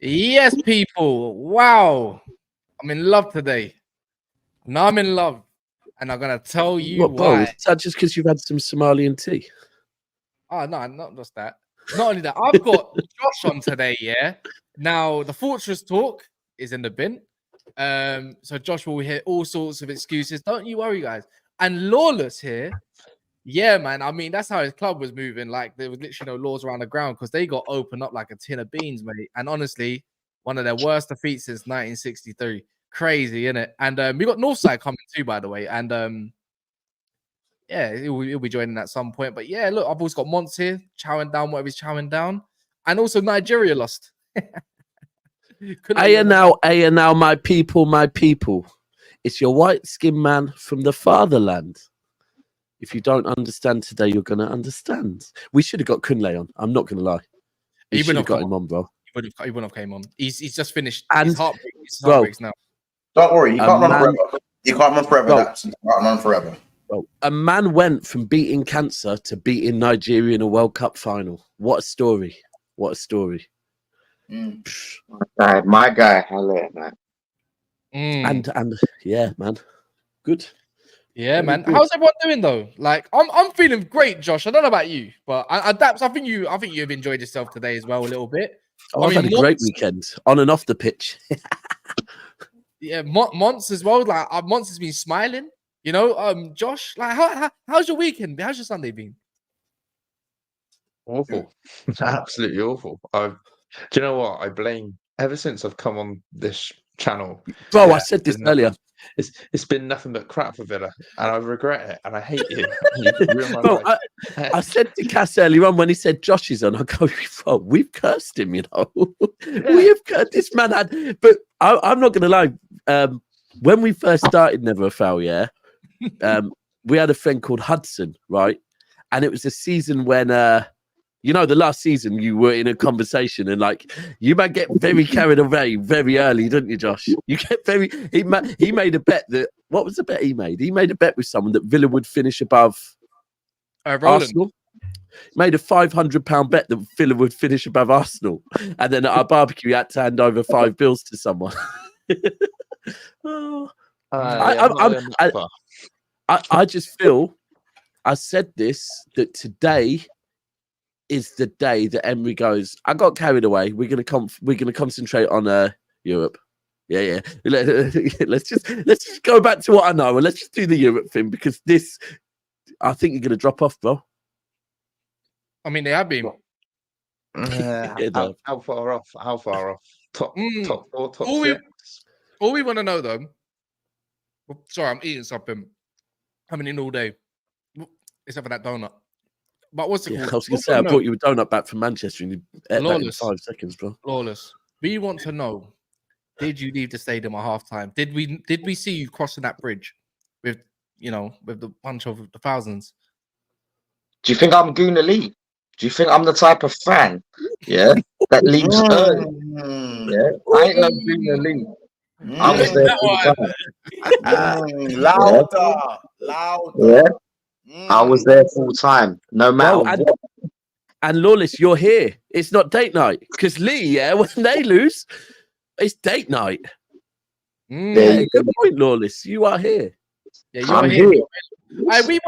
Yes, people. Wow. I'm in love today. Now I'm in love. And I'm going to tell you why. Is that just because you've had some Somalian tea? Oh, no, not just that. Not only that, I've got Josh on today, yeah? Now, the Fortress talk is in the bin. So Josh will hear all sorts of excuses. Don't you worry, guys. And Lawless here. Yeah, man. I mean, that's how his club was moving. Like, there was literally no laws around the ground because they got opened up like a tin of beans, mate. And honestly, one of their worst defeats since 1963. Crazy, innit? And we got Northside coming too, by the way. And yeah, he'll be joining at some point. But yeah, look, I've always got Monts here, chowing down whatever he's chowing down. And also Nigeria lost. Hey now, my people. It's your white-skinned man from the fatherland. If you don't understand today, you're going to understand. We should have got Kunle on. I'm not going to lie. We should have got him on, bro. He wouldn't have came on. He's just finished. And his heartbreaks now. Don't worry. You can't run forever. You can't run forever. You can't run forever. Bro, a man went from beating cancer to beating Nigeria in a World Cup final. What a story. What a story. My guy, hello, man. And yeah, man. Good. Yeah, man. How's everyone doing though? Like, I'm feeling great, Josh. I don't know about you, but I think you've enjoyed yourself today as well a little bit. I've had a great weekend on and off the pitch. Yeah, Monts as well. Like, Monts has been smiling. You know, Josh. Like, how's your weekend? How's your Sunday been? Awful. Absolutely awful. Do you know what? I blame ever since I've come on this channel. Bro, I said this earlier. It's been nothing but crap for Villa, and I regret it, and I hate you. Bro, I said to Cass earlier on when he said Josh is on, I go, bro, we've cursed him, you know. We have cursed this man had, but I'm not gonna lie. When we first started Never a Foul, yeah, we had a friend called Hudson, right? And it was a season when you know, the last season you were in a conversation and like you might get very carried away very early, didn't you, Josh? You get very. He made a bet that what was the bet he made? He made a bet with someone that Villa would finish above Arsenal. Made a £500 bet that Villa would finish above Arsenal, and then at our barbecue, he had to hand over 5 bills to someone. I just feel I said this that today is the day that Emery goes, I got carried away. We're gonna concentrate on Europe. Yeah. Let's just go back to what I know and let's just do the Europe thing because this, I think you're gonna drop off, bro. I mean, they have been. How far off? How far off? Top 4, top 6. All we want to know though. Sorry, I'm eating something. I've been in all day, except for that donut. But what's it called? I was going to say, I brought you a donut back from Manchester and you ate that in 5 seconds, bro. Lawless. We want to know, did you leave the stadium at halftime? Did we see you crossing that bridge with the bunch of the thousands? Do you think I'm Gooner Lee? Do you think I'm the type of fan, that leaves early? Yeah, I ain't no Gooner Lee. I was there full time. Louder. Yeah. I was there full time, no matter what. And Lawless, you're here. It's not date night because Lee, when they lose, it's date night. Yeah, good point, Lawless. You are here. Yeah, you're here. We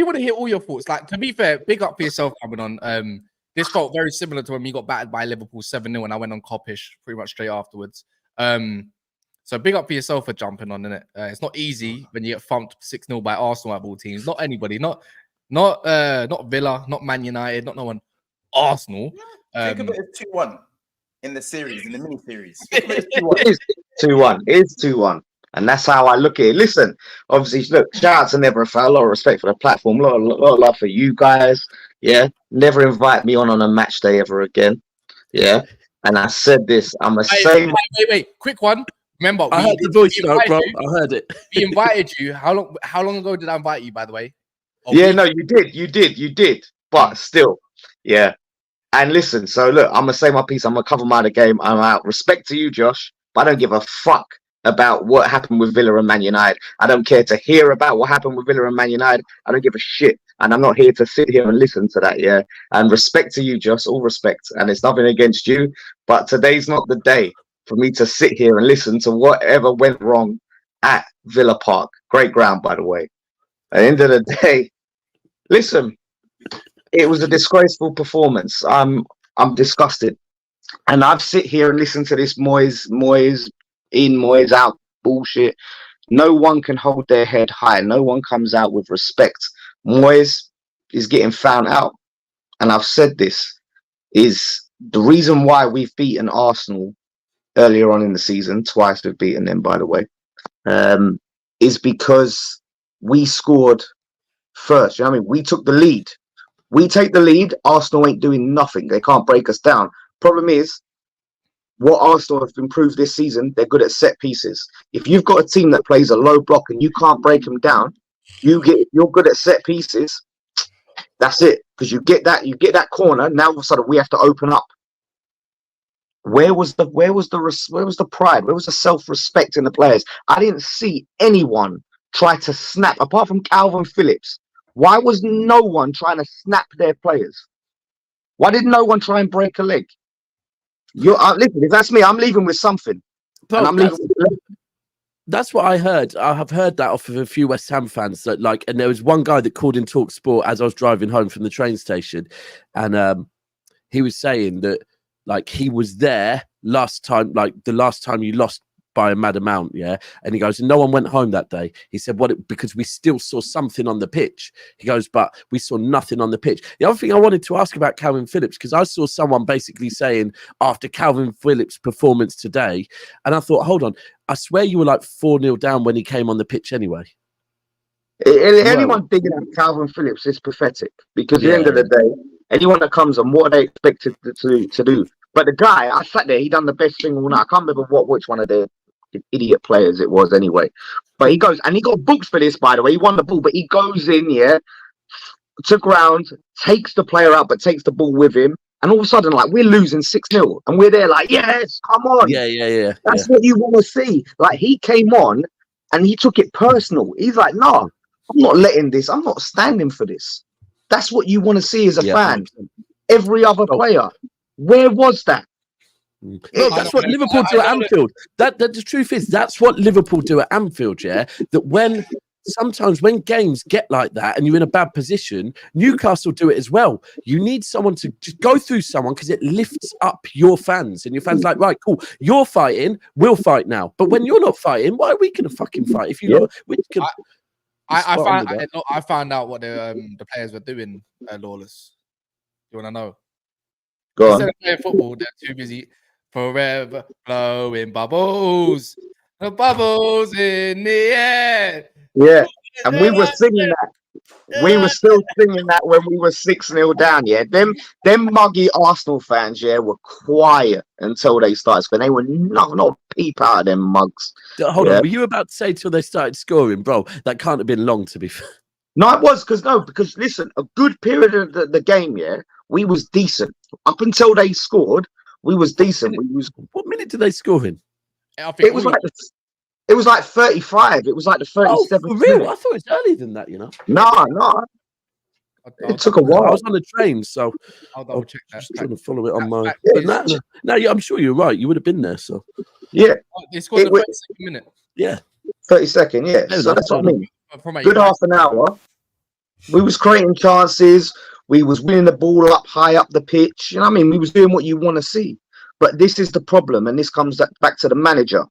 want to hear all your thoughts. Like, to be fair, big up for yourself coming on. This felt very similar to when we got battered by Liverpool 7-0 and I went on Coppish pretty much straight afterwards. So big up for yourself for jumping on, innit? It's not easy when you get thumped 6-0 by Arsenal at all teams. Not anybody, not Villa, not Man United, not no one. Arsenal. Think of it as 2-1 in the series, in the mini series. It is 2-1. It is 2-1. And that's how I look at it. Listen, obviously, look, shout out to Never a Foul. A lot of respect for the platform. A lot of love for you guys. Yeah. Never invite me on a match day ever again. Yeah. And I said this. I'm a same. Wait. Quick one. Remember, I heard the voice note, bro. I heard it. We invited you. How long ago did I invite you, by the way? No, you did. But still, yeah. And listen, so look, I'm gonna say my piece. I'm gonna cover my game. I'm out. Respect to you, Josh, but I don't give a fuck about what happened with Villa and Man United. I don't care to hear about what happened with Villa and Man United. I don't give a shit, and I'm not here to sit here and listen to that. Yeah, and respect to you, Josh. All respect, and it's nothing against you, but today's not the day for me to sit here and listen to whatever went wrong at Villa Park. Great ground, by the way. At the end of the day, listen. It was a disgraceful performance. I'm disgusted, and I've sit here and listened to this Moyes in, Moyes out bullshit. No one can hold their head high. No one comes out with respect. Moyes is getting found out, and I've said this is the reason why we've beaten Arsenal earlier on in the season. Twice we've beaten them, by the way, is because we scored first. You know what I mean? We took the lead. We take the lead, Arsenal ain't doing nothing. They can't break us down. Problem is, what Arsenal have improved this season, they're good at set pieces. If you've got a team that plays a low block and you can't break them down, you're good at set pieces. That's it. Because you get that corner. Now all of a sudden we have to open up. Where was the pride? Where was the self-respect in the players? I didn't see anyone try to snap apart from Kalvin Phillips. Why was no one trying to snap their players? Why did no one try and break a leg? Listen, if that's me, I'm leaving with something. Bro, and that's what I heard. I have heard that off of a few West Ham fans. And there was one guy that called in Talk Sport as I was driving home from the train station, and he was saying that he was there last time, the last time you lost by a mad amount, yeah. And he goes, and no one went home that day. He said, because we still saw something on the pitch. He goes, but we saw nothing on the pitch. The other thing I wanted to ask about Kalvin Phillips, because I saw someone basically saying after Kalvin Phillips' performance today, and I thought, hold on, I swear you were 4-0 down when he came on the pitch anyway. Anyone digging at Kalvin Phillips is pathetic, because at the end of the day, anyone that comes on, what are they expected to do? But the guy, I sat there, he done the best thing all night. I can't remember which one of the idiot players it was anyway. But he goes, and he got booked for this, by the way. He won the ball, but he goes in, to ground, takes the player out, but takes the ball with him. And all of a sudden, we're losing 6-0. And we're there yes, come on. Yeah. That's what you want to see. He came on and he took it personal. He's like, no, I'm not letting this. I'm not standing for this. That's what you want to see as a fan. 100%. Every other player. Where was that? No, that's what Liverpool do at Anfield. The truth is, that's what Liverpool do at Anfield, yeah? That sometimes when games get like that and you're in a bad position, Newcastle do it as well. You need someone to just go through someone because it lifts up your fans. And your fans are like, right, cool, you're fighting, we'll fight now. But when you're not fighting, why are we going to fucking fight? If you I found out what the players were doing at Lawless. You want to know? Go Instead on. of playing football, they're too busy. Forever blowing bubbles, the bubbles in the air. Yeah, and we were singing that. We were still singing that when we were 6-0 down. Yeah, them muggy Arsenal fans, were quiet until they started scoring. They were not a peep out of them mugs. Hold on, were you about to say till they started scoring, bro? That can't have been long, to be fair. No, it was because listen, a good period of the game, we was decent up until they scored. We was decent. What minute did they score in? It was like 35. It was like the 37th. Oh, for real? I thought it was earlier than that, No. It took a while. I was on the train, so I'll double check that. Just trying to follow it on my. No, I'm sure you're right. You would have been there, so. Yeah. They scored in the 32nd minute. Yeah. 32nd, yeah. So that's what I mean. From Good half an hour. We was creating chances. We was winning the ball up high up the pitch. You know what I mean? We was doing what you want to see. But this is the problem, and this comes back to the manager.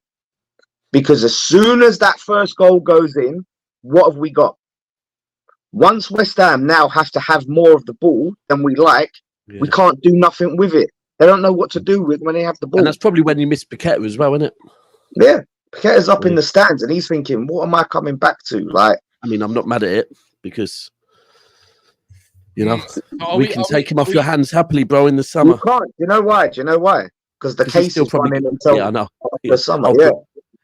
Because as soon as that first goal goes in, what have we got? Once West Ham now have to have more of the ball than we like, we can't do nothing with it. They don't know what to do with when they have the ball. And that's probably when you miss Paqueta as well, isn't it? Yeah. Paqueta's up in the stands, and he's thinking, what am I coming back to? I mean, I'm not mad at it because... we can take him off your hands happily, bro, in the summer. You can't. Do you know why? Because the case is running until I know. the summer.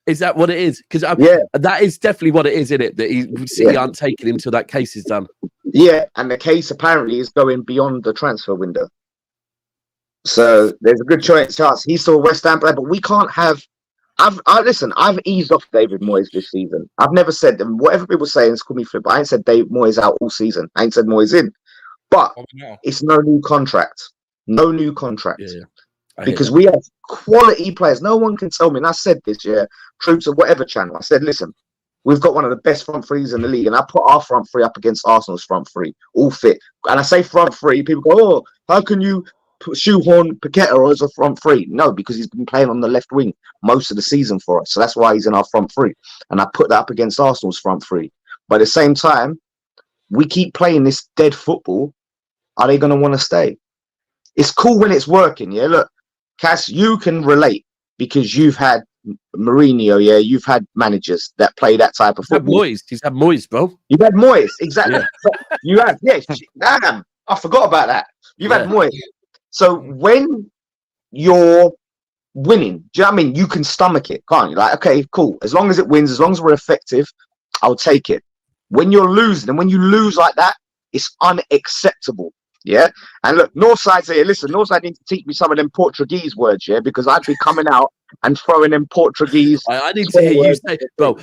Is that what it is? Because that is definitely what it is, isn't it? That City aren't taking him till that case is done. Yeah, and the case apparently is going beyond the transfer window. So there's a good chance he's still a West Ham player, but we can't have. I've eased off David Moyes this season. I've never said them. Whatever people say, it's called me flip. But I ain't said Dave Moyes out all season. I ain't said Moyes in. But it's no new contract. No new contract. Yeah. Because we have quality players. No one can tell me, and I said this, Troops or whatever channel. I said, listen, we've got one of the best front threes in the league, and I put our front three up against Arsenal's front three, all fit. And I say front three, people go, oh, how can you shoehorn Paqueta as a front three? No, because he's been playing on the left wing most of the season for us. So that's why he's in our front three. And I put that up against Arsenal's front three. But at the same time, we keep playing this dead football. Are they going to want to stay? It's cool when it's working, yeah? Look, Cass, you can relate because you've had Mourinho, you've had managers that play that type of football. He's had Moyes, bro. You've had Moyes, exactly. Yeah. You have, damn, I forgot about that. You've had Moyes. So when you're winning, do you know what I mean? You can stomach it, can't you? Like, okay, cool. As long as it wins, as long as we're effective, I'll take it. When you're losing, and when you lose like that, it's unacceptable. Yeah, and look, Northside's here. Listen, Northside needs to teach me some of them Portuguese words, because I'd be coming out and throwing them Portuguese. I need to hear you say, bro.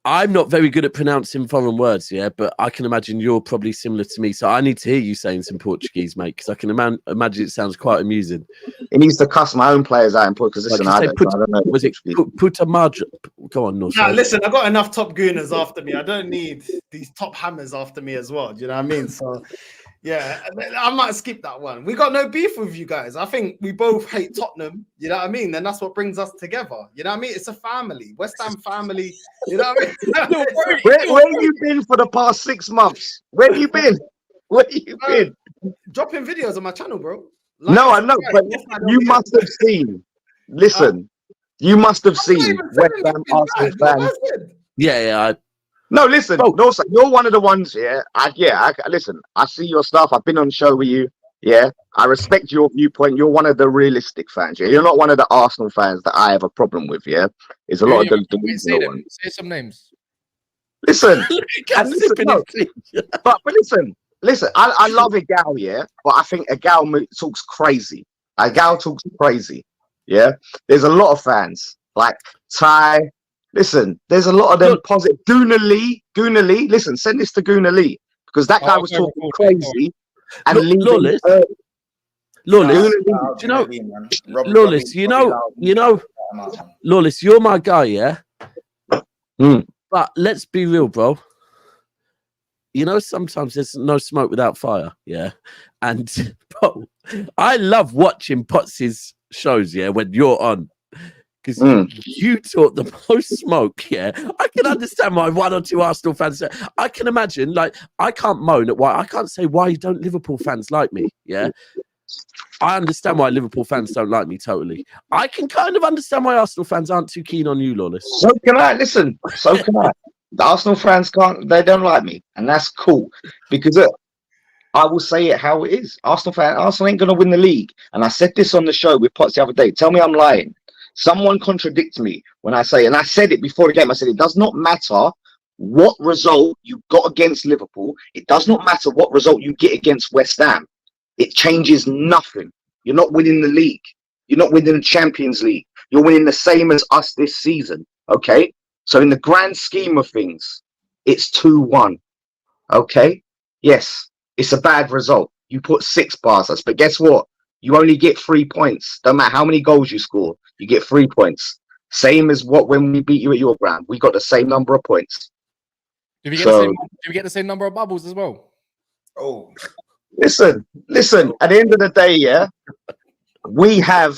I'm not very good at pronouncing foreign words, but I can imagine you're probably similar to me. So I need to hear you saying some Portuguese, mate, because I can imagine it sounds quite amusing. It needs to cuss my own players out in Portuguese. Listen, I don't know. Was it Puta Madre? Go on, Northside. No, listen, I got enough top gooners after me. I don't need these top hammers after me as well. Do you know what I mean? So. Yeah, I might skip that one. We got no beef with you guys. I think we both hate Tottenham. You know what I mean? And that's what brings us together. You know what I mean? It's a family. West Ham family. You know what I mean? Where have you been for the past 6 months? Where have you been? Where have you been? Dropping videos on my channel, bro. No, I know, but you must have seen. Listen, you must have seen West Ham Arsenal fans. Yeah. No, listen, you're one of the ones here. Listen, I see your stuff. I've been on the show with you. Yeah, I respect your viewpoint. You're one of the realistic fans. Yeah, you're not one of the Arsenal fans that I have a problem with. Yeah, it's a lot of the reasonable ones. Say some names. Listen, but listen. I love Egal, but I think Egal talks crazy. Egal talks crazy. Yeah, there's a lot of fans like Ty. Listen, there's a lot of them positive. Gooner Lee. Listen, send this to Gooner Lee because that guy was talking crazy and Lawless. Lawless, you know, Lawless, you know, Lawless, you're my guy, yeah. But let's be real, bro. You know, sometimes there's no smoke without fire, yeah. And bro, I love watching Potts' shows, yeah, when you're on. Because you talk the most smoke, yeah. I can understand why one or two Arsenal fans say. I can imagine, like, I can't moan at why. I can't say why don't Liverpool fans like me, yeah. I understand why Liverpool fans don't like me totally. I can kind of understand why Arsenal fans aren't too keen on you, Lawless. So can I. Listen, so can I. The Arsenal fans they don't like me, and that's cool because I will say it how it is. Arsenal ain't gonna win the league, and I said this on the show with Potts the other day. Tell me I'm lying. Someone contradicts me when I say, and I said it before the game, I said it does not matter what result you got against Liverpool. It does not matter what result you get against West Ham. It changes nothing. You're not winning the league. You're not winning the Champions League. You're winning the same as us this season, okay? So in the grand scheme of things, it's 2-1, okay? Yes, it's a bad result. You put 6 bars us, but guess what? You only get 3 points. Don't matter how many goals you score. You get 3 points. Same as when we beat you at your ground. We got the same number of points. Did we get the same number of bubbles as well? Oh, listen. At the end of the day, yeah, we have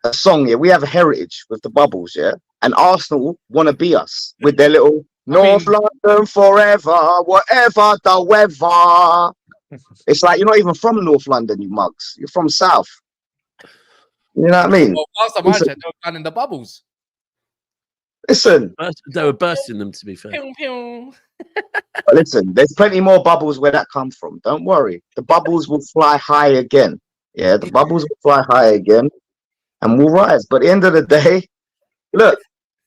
a song here. We have a heritage with the bubbles, yeah. And Arsenal want to be us with their little North London forever, whatever the weather. It's like you're not even from North London, you mugs. You're from South. You know what I mean? Well, last time I checked, they were planning the bubbles. Listen. They were bursting them, to be fair. Pew, pew. Listen, there's plenty more bubbles where that come from. Don't worry. The bubbles will fly high again. Yeah, the bubbles will fly high again and we'll rise. But at the end of the day, look,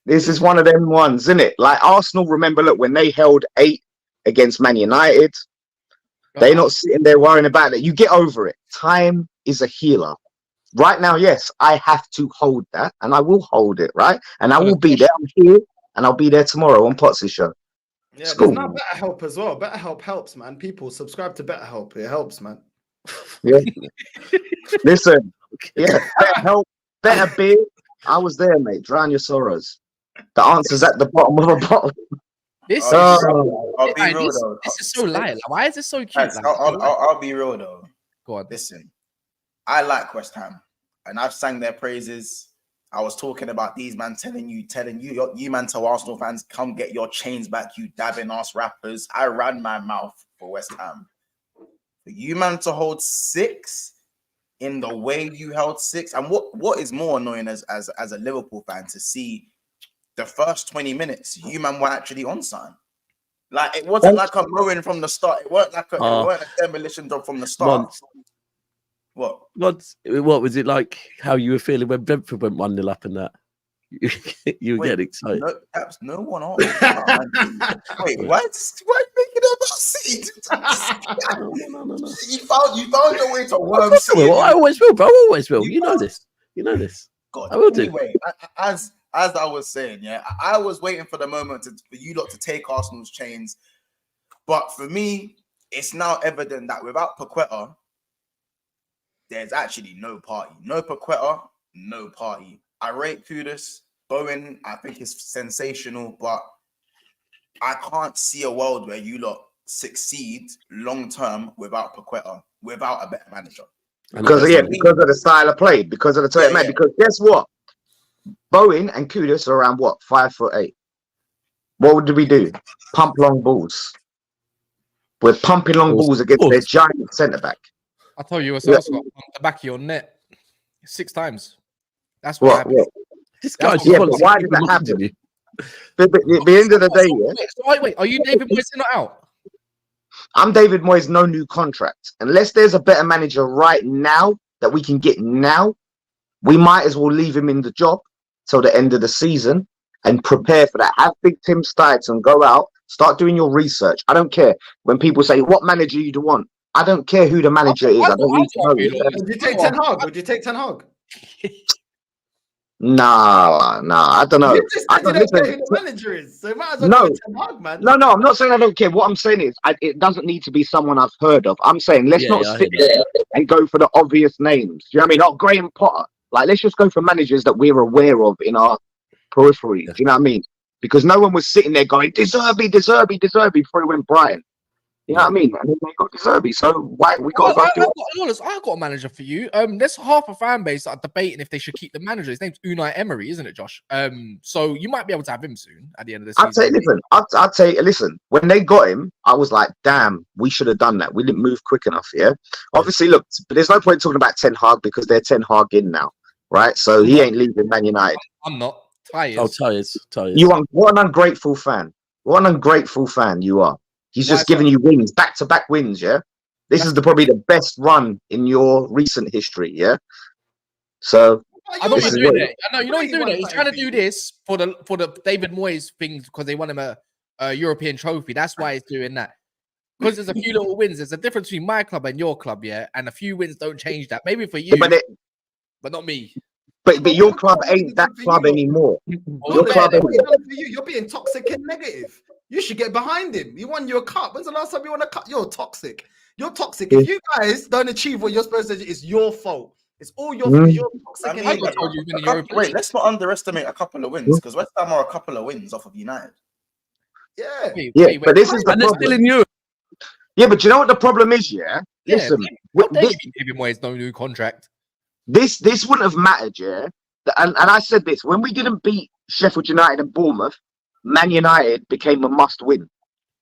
This is one of them ones, isn't it? Like Arsenal, remember, look, when they held 8 against Man United, they're not sitting there worrying about it. You get over it. Time is a healer. Right now, yes, I have to hold that, and I will hold it, right? And I will be there. I'm here, and I'll be there tomorrow on Potsy Show. Yeah, there's now BetterHelp as well. BetterHelp helps, man. People subscribe to BetterHelp. It helps, man. Yeah. Listen, yeah, BetterHelp, better beer. I was there, mate. Drown your sorrows. The answer's at the bottom of a bottle. This is I'll be real though. This is so light. Like, why is this so cute? Guys, I'll be real though. Go on. Listen, I like West Ham, and I've sang their praises. I was talking about these man telling you man to Arsenal fans, come get your chains back, you dabbing ass rappers. I ran my mouth for West Ham. For you man to hold 6 in the way you held 6, and what is more annoying as a Liverpool fan to see the first 20 minutes, you man were actually on sign. Like it wasn't like a ruin from the start. It weren't like it weren't a demolition job from the start. What was it like? How you were feeling when Brentford went 1-0 up and that? You were getting excited. No one asked. Wait, why are you making it about City? No. You found your way to worm City. I always will, bro. I always will. You know this. God, I will do. Anyway, as I was saying, yeah, I was waiting for the moment for you lot to take Arsenal's chains. But for me, it's now evident that without Paqueta, there's actually no party. No Paqueta, no party. I rate Kudus. Bowen, I think is sensational, but I can't see a world where you lot succeed long term without Paqueta, without a better manager. Because of the style of play, because of the time, because guess what? Bowen and Kudus are around 5'8". What did we do? Pump long balls. We're pumping long balls against their giant centre back. I told you, what's else got on the back of your net 6 times. That's what happened. This guy's but why did that happen? But at the end of the day, wait, are you David Moyes not out? I'm David Moyes, no new contract. Unless there's a better manager right now that we can get now, we might as well leave him in the job till the end of the season and prepare for that. Have Big Tim Stites go out, start doing your research. I don't care when people say, what manager you want? I don't care who the manager is. I don't need to know. Would you take Ten Hag? Would you take Ten Hag? No, I don't know. I don't care who the manager is, so might as well go Ten Hag, man. No, I'm not saying I don't care. What I'm saying is, it doesn't need to be someone I've heard of. I'm saying let's not sit there and go for the obvious names. Do you know what I mean? Not Graham Potter. Like, let's just go for managers that we're aware of in our periphery. Do you know what I mean? Because no one was sitting there going, De Zerbi before he went Brighton. You know what I mean? And then they got De Zerbi. So why we got Lawless, I got a manager for you. There's half a fan base that are debating if they should keep the manager. His name's Unai Emery, isn't it, Josh? So you might be able to have him soon at the end of the season. I'd say, listen, when they got him, I was like, damn, we should have done that. We didn't move quick enough, yeah? Obviously, look, but there's no point talking about Ten Hag because they're Ten Hag in now, right? So he ain't leaving Man United. I'm not. Tired. Oh, tired. What an ungrateful fan. What an ungrateful fan you are. He's just giving you wins, back-to-back wins, yeah? This is probably the best run in your recent history, yeah? So I know you're doing it. I know you know he's doing it. He's trying to do this for the David Moyes things because they want him a European trophy. That's why he's doing that. Because there's a few little wins. There's a difference between my club and your club, yeah? And a few wins don't change that. Maybe for you, but not me. But your club ain't that club anymore. You're being toxic and negative. You should get behind him. He won you a cup. When's the last time you won a cup? You're toxic. You're toxic. If you guys don't achieve what you're supposed to do, it's your fault. It's all your fault. You're toxic. Wait, let's not underestimate a couple of wins because West Ham are a couple of wins off of United. Yeah. But this is the problem. In Europe. Yeah, but you know what the problem is, yeah? Listen. David Moyes no new contract. This wouldn't have mattered, yeah? And I said this, when we didn't beat Sheffield United and Bournemouth, Man United became a must-win.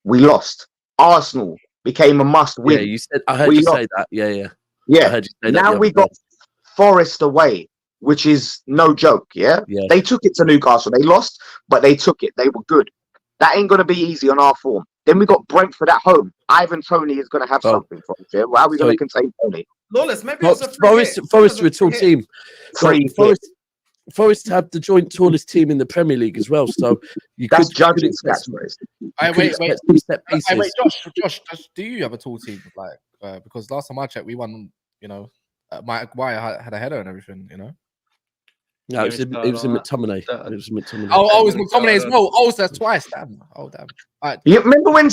We lost. Arsenal became a must-win. Yeah, you said. I heard you say that. Yeah. Yeah. I heard you say now that we got Forest away, which is no joke. Yeah. They took it to Newcastle. They lost, but they took it. They were good. That ain't gonna be easy on our form. Then we got Brentford at home. Ivan Toney is gonna have something for us. Yeah. Well, how are we gonna contain Toney? Lawless, maybe Forest were a tall team. Forest have the joint tallest team in the Premier League as well. So That's could judging expect stats, Wait, some set pieces. wait, Josh, do you have a tall team? Like, because last time I checked, we won. You know, Mike Wire had a header and everything. You know. No, it was in McTominay. It was McTominay. Oh, it was McTominay as well. Oh, so that's twice. Damn. Oh, damn. All right. You remember when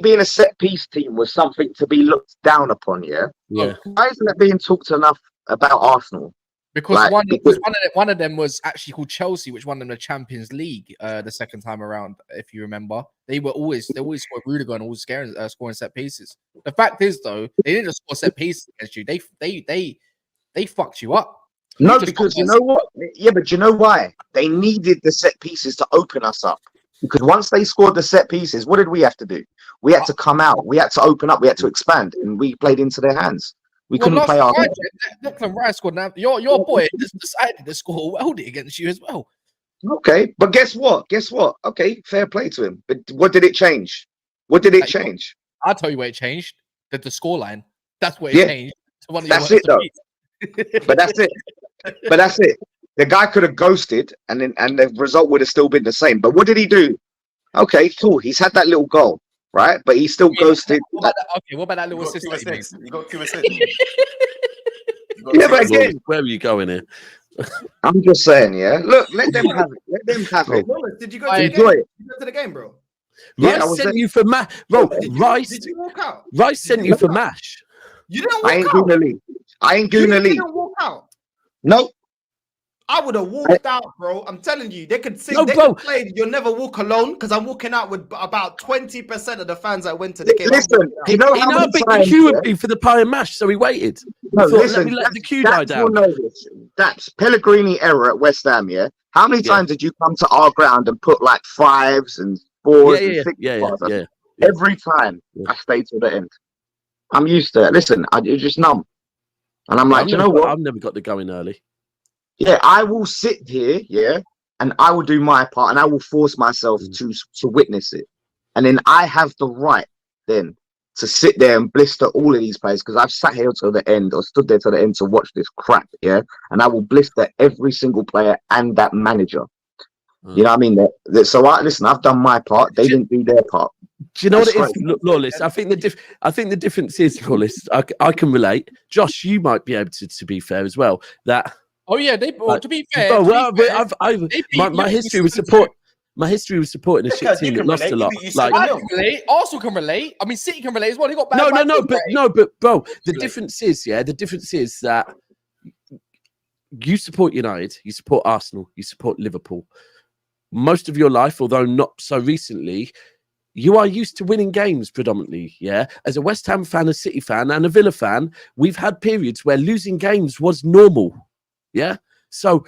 being a set piece team was something to be looked down upon? Yeah. Yeah. Why isn't it being talked enough about Arsenal? Because Like, one of them was actually called Chelsea, which won them the Champions League the second time around. If you remember, they always scored Rudiger and always scoring set pieces. The fact is, though, they didn't just score set pieces against you. They fucked you up. No, because you know what? Yeah, but you know why? They needed the set pieces to open us up. Because once they scored the set pieces, what did we have to do? We had to come out. We had to open up. We had to expand, and we played into their hands. We couldn't play our. Declan Rice scored. Now your boy just decided to score a worldie against you as well. Okay, but guess what? Okay, fair play to him. But what did it change? What did it change? I'll tell you what it changed. The scoreline. That's what it changed. That's it, though. But that's it. But that's it. The guy could have ghosted, and the result would have still been the same. But what did he do? Okay, cool. He's had that little goal, right? But he still ghosted. What about that little assist? You got 2 assists. Yeah, but again, where are you going here? I'm just saying, yeah. Look, let them have it. Let them have it. Lawless, did you go to the Enjoy game? it. Did you go to the game, bro? Yeah, Rice sent you for mash. Bro, Did you walk out? Rice sent you for mash. You didn't I ain't walk out. Gooner Lee. I ain't You Gooner Lee. didn't walk out. No. I would have walked out, bro. I'm telling you, they could sing. No, They bro. could play "You'll Never Walk Alone" because I'm walking out with about 20% of the fans that went to the game. Listen, you know He how know how many big the times, queue would be for the pie and mash, so he waited. No, He thought, listen, let me let the queue die Daps will down. know this. That's Pellegrini error at West Ham, yeah? How many times did you come to our ground and put like 5s and 4s and 6s? Yeah. Every time I stayed to the end. I'm used to it. Listen, you're just numb. And I'm like, you know what? I've never got the going early. Yeah, I will sit here, yeah, and I will do my part, and I will force myself to witness it. And then I have the right then to sit there and blister all of these players because I've sat here till the end or stood there till the end to watch this crap, yeah. And I will blister every single player and that manager. You know what I mean? So listen, I've done my part. They didn't do their part. Do you know what it is, Lawless? I think the difference is, Lawless. I can relate. Josh, you might be able to be fair as well. That. Oh yeah, to be fair. My history was support. My history was supporting a shit team that lost a lot. Like I can relate. Arsenal can relate. I mean, City can relate as well. They got bad. But bro, the difference is that you support United, you support Arsenal, you support Liverpool. Most of your life, although not so recently, you are used to winning games predominantly. Yeah, as a West Ham fan, a City fan, and a Villa fan, we've had periods where losing games was normal. Yeah, so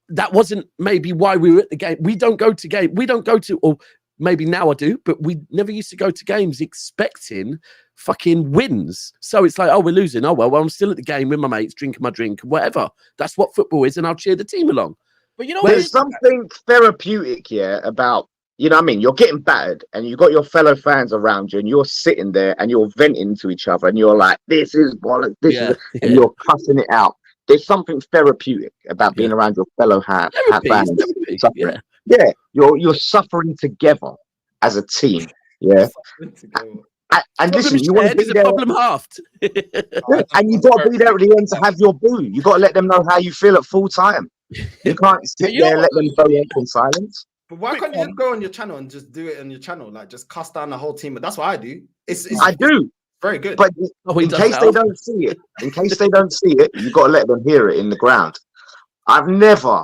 that wasn't maybe why we were at the game. We don't go to, or maybe now I do, but we never used to go to games expecting fucking wins. So it's like, oh, we're losing. Oh, well, I'm still at the game with my mates, drinking my drink, whatever. That's what football is, and I'll cheer the team along. But you know, there's something therapeutic, yeah, about, you know what I mean? You're getting battered and you got your fellow fans around you and you're sitting there and you're venting to each other and you're like, this is bollocks, and you're cussing it out. There's something therapeutic about being around your fellow fans. Yeah, you're suffering together as a team. Yeah. And listen, you want to be there. Problem halved. And you got to be there at the end to have your boo. You got to let them know how you feel at full time. You can't sit there and let them go in silence. But why can't you just go on your channel and just do it on your channel? Like, just cuss down the whole team. But that's what I do. I do. Very good. But in case they don't see it, you got to let them hear it in the ground. I've never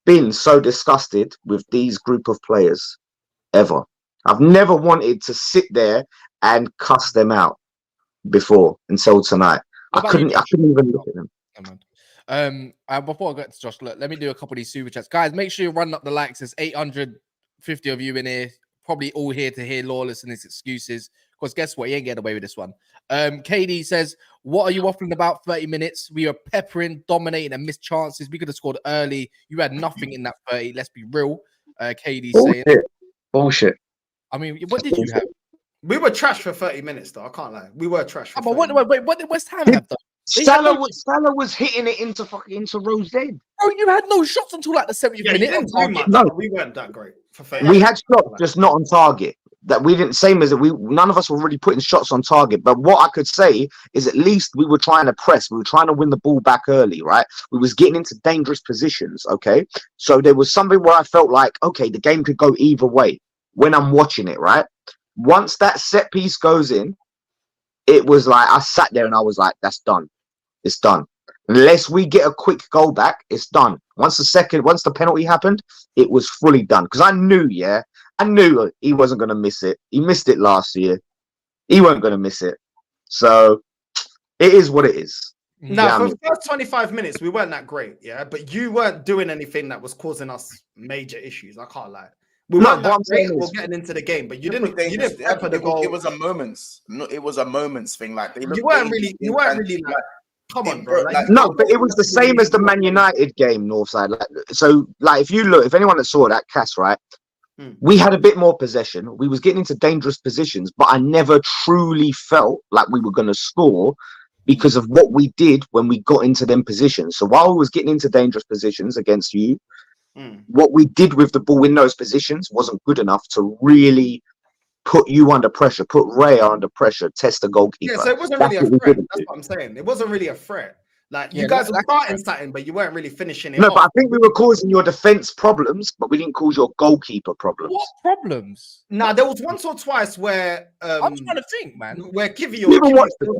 been so disgusted with these group of players ever. I've never wanted to sit there and cuss them out before until tonight. I couldn't even look at them. Before I get to Josh, look, let me do a couple of these super chats. Guys, make sure you run up the likes. There's 850 of you in here, probably all here to hear Lawless and his excuses. Because guess what? He ain't getting away with this one. KD says, what are you waffling about? 30 minutes. We were peppering, dominating, and missed chances. We could have scored early. You had nothing in that 30. Let's be real. KD saying. Bullshit. I mean, what did you have? We were trash for 30 minutes, though. I can't lie. We were trash. But what did West Ham have, though? Salah was hitting it into Rose Dead. Bro, you had no shots until like the 70th Yeah, you minute. didn't on do target. much. No. We weren't that great. For fair. We had shots, just not on target. That we didn't, same as it. None of us were really putting shots on target. But what I could say is, at least we were trying to press. We were trying to win the ball back early, right? We was getting into dangerous positions. Okay, so there was something where I felt like, okay, the game could go either way when I'm watching it, right? Once that set piece goes in, it was like I sat there and I was like, that's done. It's done. Unless we get a quick goal back, it's done. Once the penalty happened, it was fully done. Because I knew he wasn't going to miss it. He missed it last year. He wasn't going to miss it. So it is what it is. No, for the first 25 minutes, we weren't that great, yeah. But you weren't doing anything that was causing us major issues. I can't lie. We weren't that great. We're getting into the game, but you didn't pepper the goal. It was a moments. No, it was a moments thing. Like you weren't really like. Come on, bro. Like, no, but it was the same as the Man United game, Northside. Like, if anyone that saw that, Cass, right? We had a bit more possession. We was getting into dangerous positions, but I never truly felt like we were going to score because of what we did when we got into them positions. So while we was getting into dangerous positions against you, what we did with the ball in those positions wasn't good enough to really put you under pressure, put Raya under pressure, test the goalkeeper. Yeah, so it wasn't really a threat. That's what I'm saying. It wasn't really a threat. Like, you guys were starting something, but you weren't really finishing it. No, but I think we were causing your defense problems, but we didn't cause your goalkeeper problems. What problems? Nah, there was once or twice where I'm trying to think, man. Where Kivio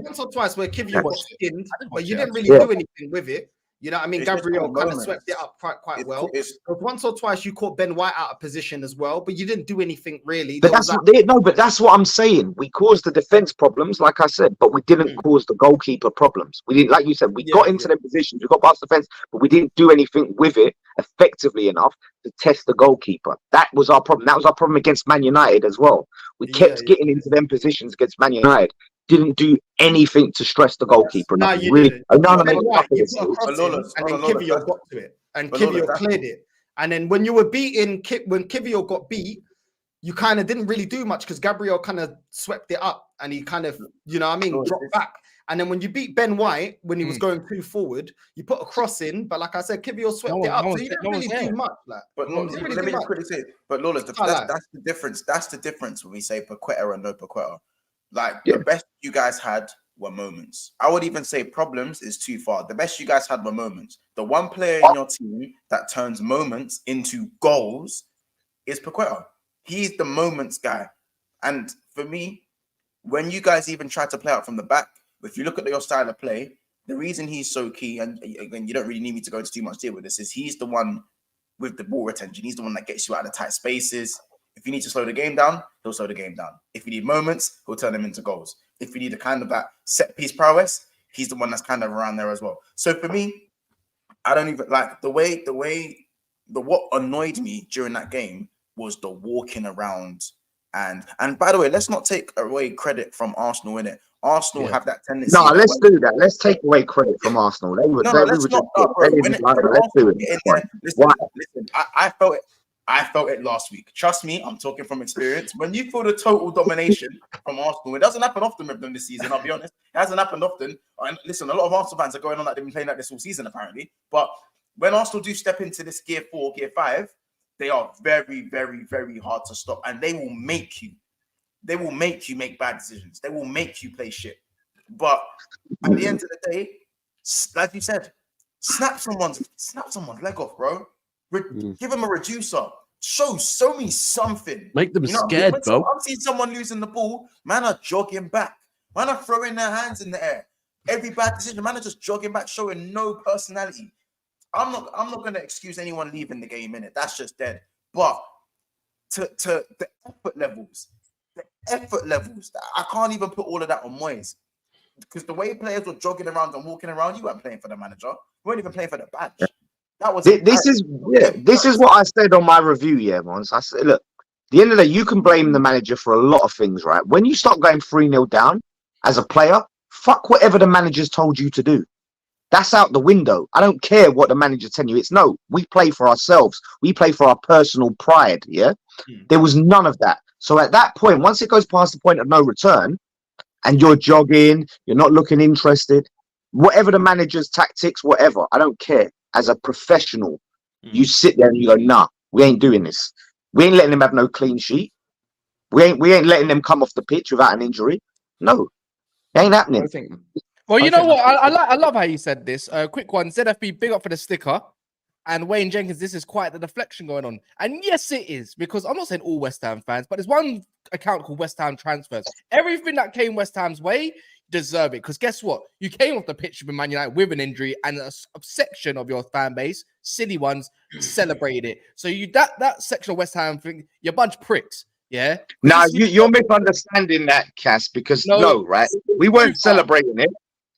once or twice where Kivio got skinned, but you didn't really do anything with it. You know what I mean? Gabriel kind of swept it up quite well. Once or twice you caught Ben White out of position as well, but you didn't do anything really. But that's what I'm saying. We caused the defense problems, like I said, but we didn't cause the goalkeeper problems. We didn't, like you said, we got into them positions, we got past the fence, but we didn't do anything with it effectively enough to test the goalkeeper. That was our problem. That was our problem against Man United as well. We kept getting into them positions against Man United. Didn't do anything to stress the goalkeeper. No, you didn't. And then Kivio got to it, and Kivio cleared it. And then when you were beating, when Kivio got beat, you kind of didn't really do much because Gabriel kind of swept it up, and he kind of, you know what I mean, dropped back. And then when you beat Ben White, when he was going too forward, you put a cross in, but like I said, Kivio swept it up, so you didn't really do much. But let me just quickly say, but Lawless, that's the difference. That's the difference when we say Paqueta and no Paqueta. Like, the best you guys had were moments. I would even say problems is too far. The best you guys had were moments. The one player in your team that turns moments into goals is Paqueta. He's the moments guy. And for me, when you guys even try to play out from the back, if you look at your style of play, the reason he's so key, and again, you don't really need me to go into too much detail with this, is he's the one with the ball retention. He's the one that gets you out of tight spaces. If you need to slow the game down, he'll slow the game down. If you need moments, he'll turn them into goals. If you need a kind of that set piece prowess, he's the one that's kind of around there as well. So for me, I don't even like what annoyed me during that game was the walking around. And by the way, let's not take away credit from Arsenal in it. Arsenal have that tendency. No, let's do that. Let's take away credit from Arsenal. Let's do it. Listen, I felt it. I felt it last week. Trust me, I'm talking from experience. When you feel the total domination from Arsenal, it doesn't happen often with them this season, I'll be honest. It hasn't happened often. And listen, a lot of Arsenal fans are going on like they've been playing like this all season, apparently. But when Arsenal do step into this gear 4, gear 5, they are very, very, very hard to stop. And they will make you make bad decisions. They will make you play shit. But at the end of the day, like you said, snap someone's leg off, bro. Give them a reducer. Show me something. Make them scared, bro. I'm seeing someone losing the ball. Man are jogging back. Man are throwing their hands in the air. Every bad decision, man are just jogging back, showing no personality. I'm not going to excuse anyone leaving the game in it. That's just dead. But to the effort levels, I can't even put all of that on Moyes. Because the way players were jogging around and walking around, you weren't playing for the manager. You weren't even playing for the badge. This is what I said on my review, Mons. I said, look, at the end of the day, you can blame the manager for a lot of things, right? When you start going 3-0 down as a player, fuck whatever the manager's told you to do. That's out the window. I don't care what the manager's telling you. We play for ourselves. We play for our personal pride, There was none of that. So at that point, once it goes past the point of no return and you're jogging, you're not looking interested, whatever the manager's tactics, whatever, I don't care. as a professional, you sit there and you go, nah, we ain't doing this. We ain't letting them have no clean sheet. We ain't letting them come off the pitch without an injury. No, it ain't happening. I think. Well, you I know think what? that's I love how you said this. Quick one. ZFB, big up for the sticker. And Wayne Jenkins, this is quite the deflection going on. And yes, it is, because I'm not saying all West Ham fans, but there's one account called West Ham Transfers. Everything that came West Ham's way, deserve it. Because guess what? You came off the pitch with Man United with an injury, and a section of your fan base, silly ones, celebrated it. So you that section of West Ham thing, you're a bunch of pricks. Yeah. Now you're misunderstanding that, Cass, because no, right? We weren't celebrating it.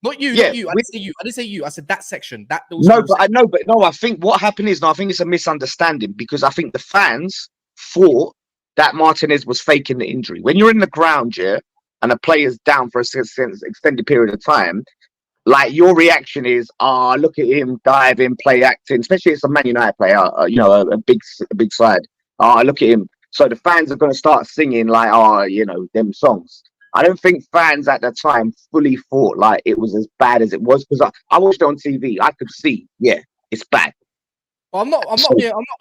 Not you, Yeah, not you. I didn't say you. I didn't say you. I said that section. That No, but I think what happened is, I think it's a misunderstanding, because I think the fans thought that Martinez was faking the injury. When you're in the ground, yeah, and a player's down for a extended period of time, like your reaction is, look at him diving, play acting, especially if it's a Man United player, a big side. Look at him. So the fans are going to start singing like, them songs. I don't think fans at the time fully thought like it was as bad as it was, because I watched it on TV. I could see, yeah, it's bad. Well, I'm not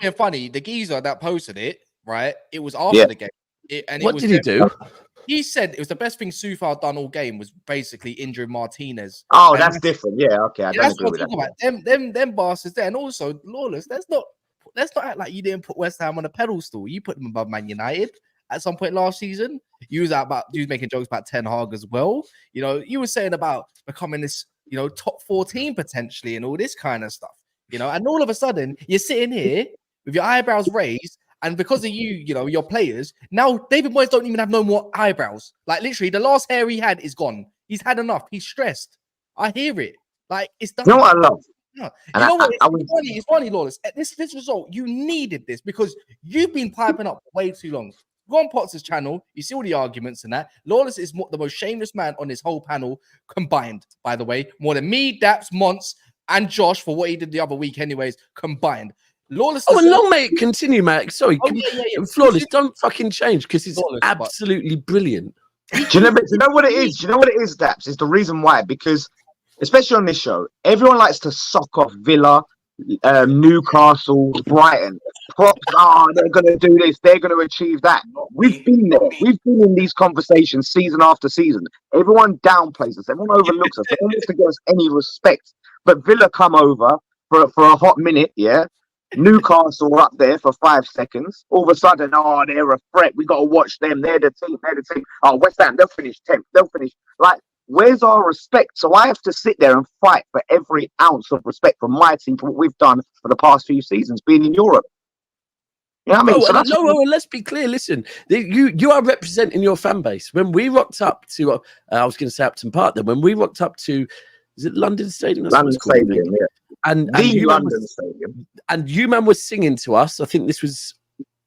being funny. The geezer that posted it, right? It was after the game. What did he do? He said it was the best thing Soufal done all game was basically injuring Martinez. Oh, and that's different. Yeah, okay, I don't agree with that. About. Them bastards there, and also Lawless. Let's not act like you didn't put West Ham on a pedestal. You put them above Man United at some point last season. You was making jokes about Ten Hag as well. You know, you were saying about becoming this, top 14 potentially and all this kind of stuff. And all of a sudden you're sitting here with your eyebrows raised, and because of your players, now David Moyes don't even have no more eyebrows. Like literally, the last hair he had is gone. He's had enough. He's stressed. I hear it. Like it's done. You know what I love? No. You know what? It's funny, Lawless. This result, you needed this because you've been piping up way too long. Go on Potts' channel, you see all the arguments and that. Lawless is the most shameless man on this whole panel combined, by the way. More than me, Daps, Monts, and Josh for what he did the other week anyways, combined. Lawless. And long may it continue, mate. Sorry. Flawless, don't fucking change, because it's Lawless, absolutely brilliant. Do you know what it is? Do you know what it is, Daps? It's the reason why. Because, especially on this show, everyone likes to sock off Villa, Newcastle, Brighton. Props, they're going to do this, they're going to achieve that. We've been there. We've been in these conversations season after season. Everyone downplays us. Everyone overlooks us. Everyone wants to give us any respect. But Villa come over for a hot minute, yeah? Newcastle were up there for 5 seconds. All of a sudden, they're a threat. We got to watch them. They're the team. West Ham, they'll finish 10th. They'll finish. Like, where's our respect? So I have to sit there and fight for every ounce of respect from my team for what we've done for the past few seasons being in Europe. You know what I mean? Let's be clear. Listen, you are representing your fan base. When we rocked up to, I was going to say Upton Park then, when we rocked up to, is it London Stadium? London Stadium, yeah. And London Stadium. And you man was singing to us. I think this was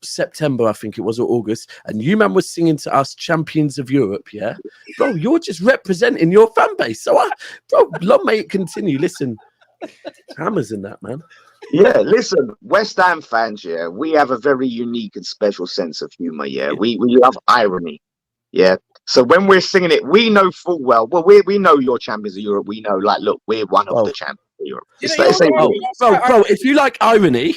September, I think it was, or August. And you man was singing to us, Champions of Europe, yeah? Bro, you're just representing your fan base. So, long may it continue. Listen, hammers in that, man. Yeah, listen, West Ham fans, yeah, we have a very unique and special sense of humor, yeah. We love irony, yeah. So when we're singing it, we know full well, we know you're champions of Europe. We know, like, look, we're one of the champions of Europe. Bro, if you like irony,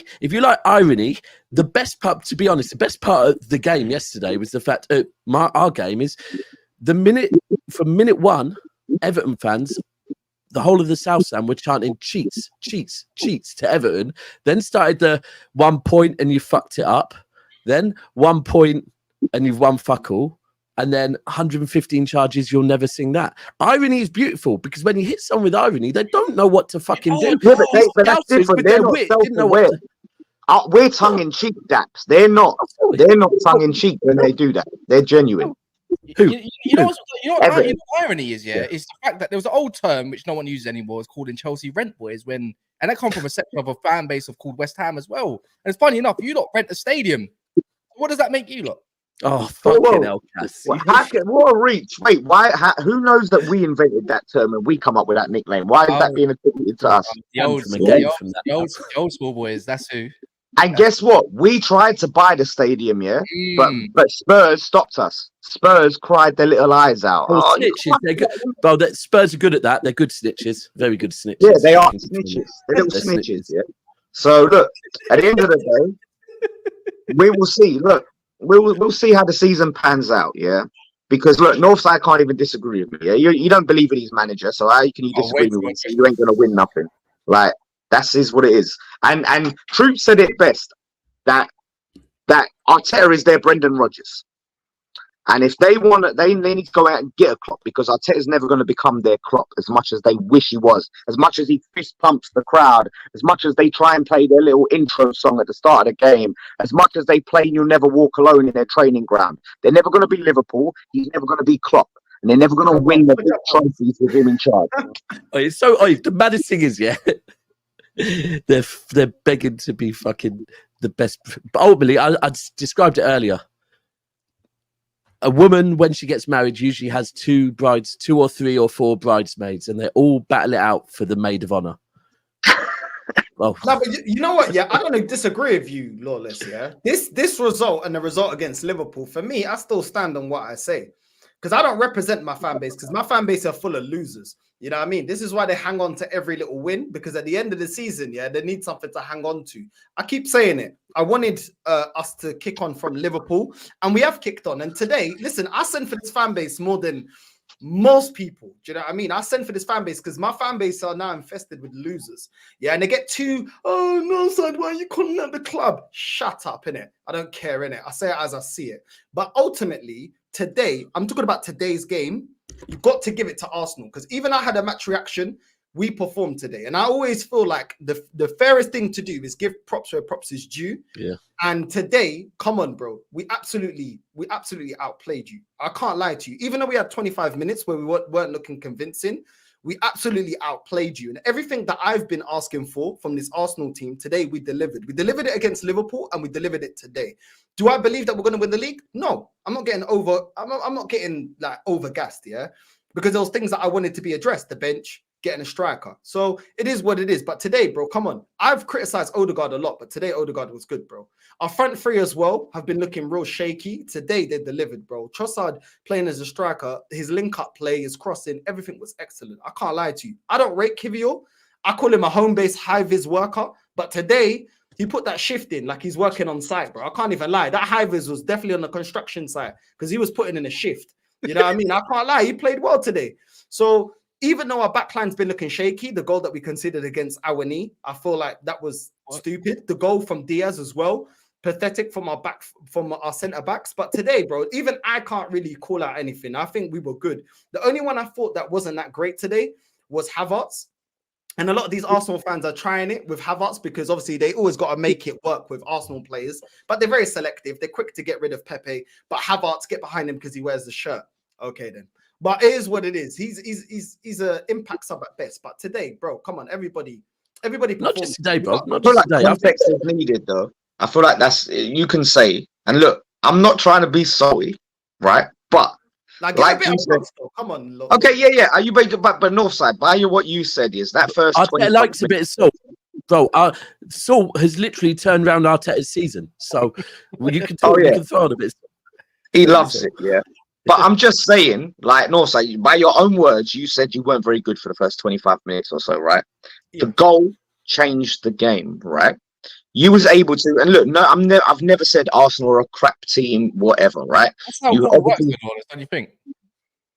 the best part, to be honest, the best part of the game yesterday was the fact our game is from minute one, Everton fans, the whole of the South Stand were chanting cheats to Everton. Then started the 1 point and you fucked it up. Then 1 point and you've won fuck all. And then 115 charges, you'll never sing that. Irony is beautiful because when you hit someone with irony, they don't know what to fucking do. Yeah, but that's different. They're not self-aware. We're tongue-in-cheek, Daps. They're not tongue-in-cheek when they do that. They're genuine. You know what irony is, yeah? It's the fact that there was an old term which no one uses anymore. It's called in Chelsea rent boys, and that come from a section of a fan base of called West Ham as well. And it's funny enough, you lot rent a stadium. What does that make you lot? Oh, fucking hell, Cass. What a reach. Wait, why? Who knows that we invented that term and we come up with that nickname? Why is that being attributed to us? The old school boys, that's who. And guess what? We tried to buy the stadium, yeah, but Spurs stopped us. Spurs cried their little eyes out. Oh, snitches. They're good. Well, Spurs are good at that. They're good snitches. Very good snitches. Yeah, they are snitches. They're little snitches. Yeah. So look, at the end of the day, we will see. Look, we'll see how the season pans out. Yeah. Because look, Northside can't even disagree with me. Yeah, you don't believe in his manager, so how can you disagree with me? You ain't gonna win nothing. Like that's is what it is. And Troop said it best that Arteta is their Brendan Rodgers. And if they want, they need to go out and get a Klopp because Arteta's never going to become their Klopp as much as they wish he was. As much as he fist pumps the crowd, as much as they try and play their little intro song at the start of the game, as much as they play "You'll Never Walk Alone" in their training ground, they're never going to be Liverpool. He's never going to be Klopp, and they're never going to win the big trophies with him in charge. The maddest thing is, yeah, they're begging to be fucking the best. But ultimately, I described it earlier. A woman, when she gets married, usually has 2 or 3 or 4 bridesmaids, and they all battle it out for the maid of honor. No, but you know what? Yeah, I don't disagree with you, Lawless. Yeah, this result and the result against Liverpool, for me, I still stand on what I say because I don't represent my fan base because my fan base are full of losers. You know what I mean? This is why they hang on to every little win because at the end of the season, yeah, they need something to hang on to. I keep saying it. I wanted us to kick on from Liverpool, and we have kicked on. And today, listen, I send for this fan base more than most people. Do you know what I mean? I send for this fan base because my fan base are now infested with losers. Yeah, and they get no, son, why are you calling out the club? Shut up, innit? I don't care, innit? I say it as I see it. But ultimately, today, I'm talking about today's game. You've got to give it to Arsenal because even I had a match reaction. We performed today, and I always feel like the fairest thing to do is give props where props is due. Yeah. And today, come on, bro, we absolutely outplayed you. I can't lie to you. Even though we had 25 minutes where we weren't looking convincing, we absolutely outplayed you. And everything that I've been asking for from this Arsenal team today, we delivered. We delivered it against Liverpool, and we delivered it today. Do I believe that we're going to win the league? No, I'm not getting I'm not getting like overgassed, yeah, because there was things that I wanted to be addressed. The bench. Getting a striker. So it is what it is. But today, bro, come on. I've criticized Odegaard a lot, but today Odegaard was good, bro. Our front three as well have been looking real shaky. Today they delivered, bro. Trossard playing as a striker, his link-up play, his crossing, everything was excellent. I can't lie to you. I don't rate Kivior. I call him a home-based high-vis worker. But today, he put that shift in like he's working on site, bro. I can't even lie. That high-vis was definitely on the construction site because he was putting in a shift. You know what I mean? I can't lie. He played well today. So even though our backline's been looking shaky, the goal that we considered against Awani, I feel like that was stupid. The goal from Diaz as well, pathetic from our centre backs. But today, bro, even I can't really call out anything. I think we were good. The only one I thought that wasn't that great today was Havertz. And a lot of these Arsenal fans are trying it with Havertz because obviously they always got to make it work with Arsenal players. But they're very selective. They're quick to get rid of Pepe. But Havertz, get behind him because he wears the shirt. Okay, then. But it is what it is. He's a impact sub at best. But today, bro, come on, everybody. Not just today, bro. Not just today. Context is needed, though. I feel like that's you can say. And look, I'm not trying to be salty, right? But like you said, come on. Look. Okay, yeah. Are you but Northside? By what you said is that first. Arteta likes a bit of salt, bro. Salt has literally turned around Arteta's season, so you can talk. You can throw on a bit. He loves it, yeah. But I'm just saying, like Northside, by your own words, you said you weren't very good for the first 25 minutes or so, right? Yeah. The goal changed the game, right? You was able to, and look, no, I've never said Arsenal are a crap team, whatever, right? That's how it works, don't you think?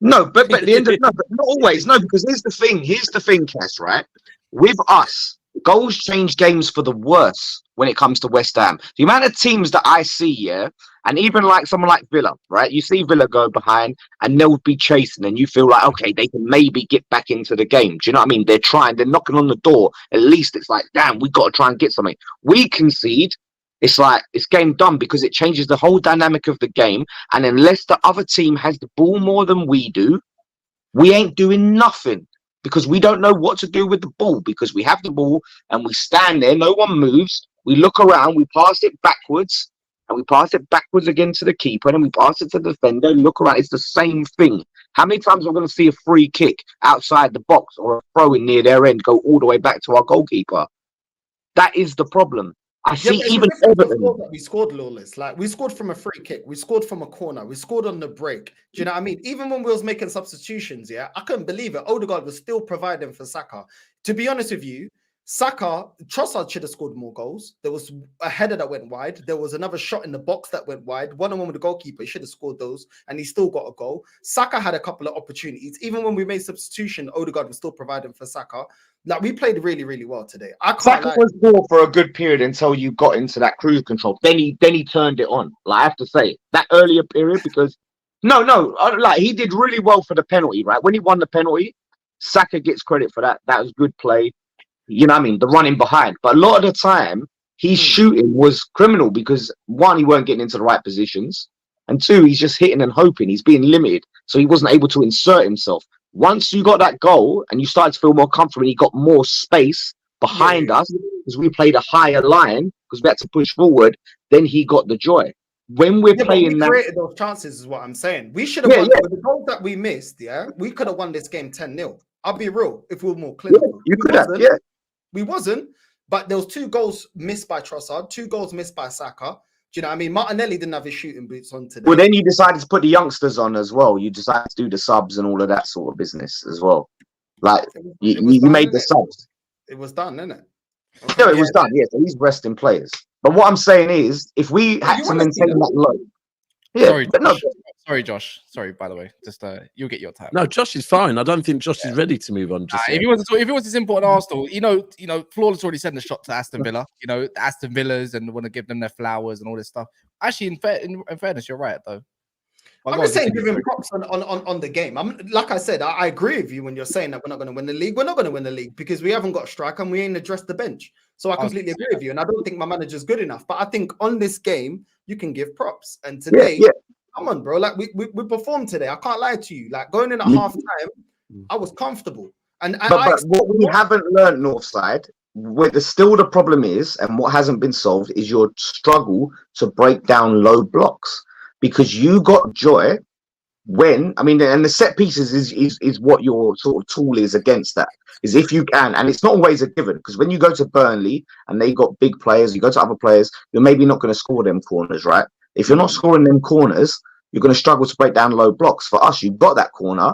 No, but at the end of but not always, no, because here's the thing, Cass, right? With us, goals change games for the worse when it comes to West Ham. The amount of teams that I see, yeah, and even like someone like Villa, right? You see Villa go behind and they'll be chasing and you feel like, okay, they can maybe get back into the game. Do you know what I mean? They're trying, they're knocking on the door. At least it's like, damn, we got to try and get something. We concede. It's like, it's game done because it changes the whole dynamic of the game. And unless the other team has the ball more than we do, we ain't doing nothing because we don't know what to do with the ball because we have the ball and we stand there. No one moves. We look around, we pass it backwards. And we pass it backwards again to the keeper, and then we pass it to the defender. Look around; it's the same thing. How many times are we going to see a free kick outside the box or a throw in near their end go all the way back to our goalkeeper? That is the problem. I see but it's even a difference of Everton. goals that we scored, Lawless. Like we scored from a free kick, we scored from a corner, we scored on the break. Do you know what I mean? Even when we was making substitutions, yeah, I couldn't believe it. Odegaard was still providing for Saka. To be honest with you, Trossard should have scored more goals. There was a header that went wide. There was another shot in the box that went wide. One-on-one with the goalkeeper. He should have scored those, and he still got a goal. Saka had a couple of opportunities. Even when we made substitution, Odegaard was still providing for Saka. Like we played really, really well today. I can't Saka lie. was poor for a good period until you got into that cruise control. Then he turned it on. Like I have to say that earlier period because like he did really well for the penalty. Right when he won the penalty, Saka gets credit for that. That was good play. You know what I mean? The running behind. But a lot of the time, his shooting was criminal because one, he weren't getting into the right positions. And two, he's just hitting and hoping. He's being limited. So he wasn't able to insert himself. Once you got that goal and you started to feel more comfortable, he got more space behind us because we played a higher line because we had to push forward. Then he got the joy. When we're playing we created those chances, is what I'm saying. We should have won with the goals that we missed. Yeah, we could have won this game 10-0. I'll be real. If we were more clinical, you could have. Yeah. We wasn't, but there was 2 goals missed by Trossard, 2 goals missed by Saka. Do you know what I mean? Martinelli didn't have his shooting boots on today. Well, then you decided to put the youngsters on as well. You decided to do the subs and all of that sort of business as well. Like you made the subs. It was done, isn't it? Okay, no, it was done. Yeah, so he's resting players. But what I'm saying is, if we had to maintain that low, Sorry, Josh. Sorry, by the way. Just you'll get your time. No, Josh is fine. I don't think Josh is ready to move on. Just if it was as important Arsenal, you know, Flawless already sent the shot to Aston Villa. You know, Aston Villas and want to give them their flowers and all this stuff. Actually, in fairness, you're right though. I'm just saying, give him props on the game. Like I said, I agree with you when you're saying that we're not going to win the league. We're not going to win the league because we haven't got a striker and we ain't addressed the bench. So I completely agree with you. And I don't think my manager's good enough. But I think on this game, you can give props. And today, come on, bro. Like we performed today. I can't lie to you. Like going in at half time, I was comfortable. But what we haven't learned, Northside, where still the problem is, and what hasn't been solved, is your struggle to break down low blocks. Because you got joy when, I mean, and the set pieces is what your sort of tool is against that. Is if you can, and it's not always a given, because when you go to Burnley and they got big players, you go to other players, you're maybe not going to score them corners, right? If you're not scoring them corners, you're going to struggle to break down low blocks. For us, you got that corner,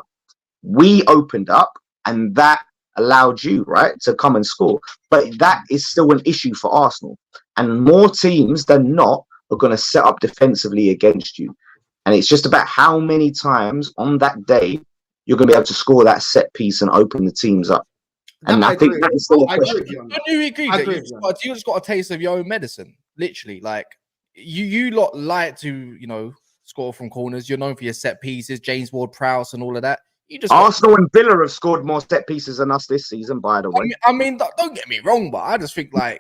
we opened up, and that allowed you, right, to come and score. But that is still an issue for Arsenal. And more teams than not are going to set up defensively against you. And it's just about how many times on that day you're going to be able to score that set piece and open the teams up. And I think that is still a question. Don't you agree that you just got a taste of your own medicine? Literally, like you lot like to, score from corners. You're known for your set pieces, James Ward-Prowse and all of that. Arsenal and Villa have scored more set pieces than us this season, by the way. I mean, don't get me wrong, but I just think I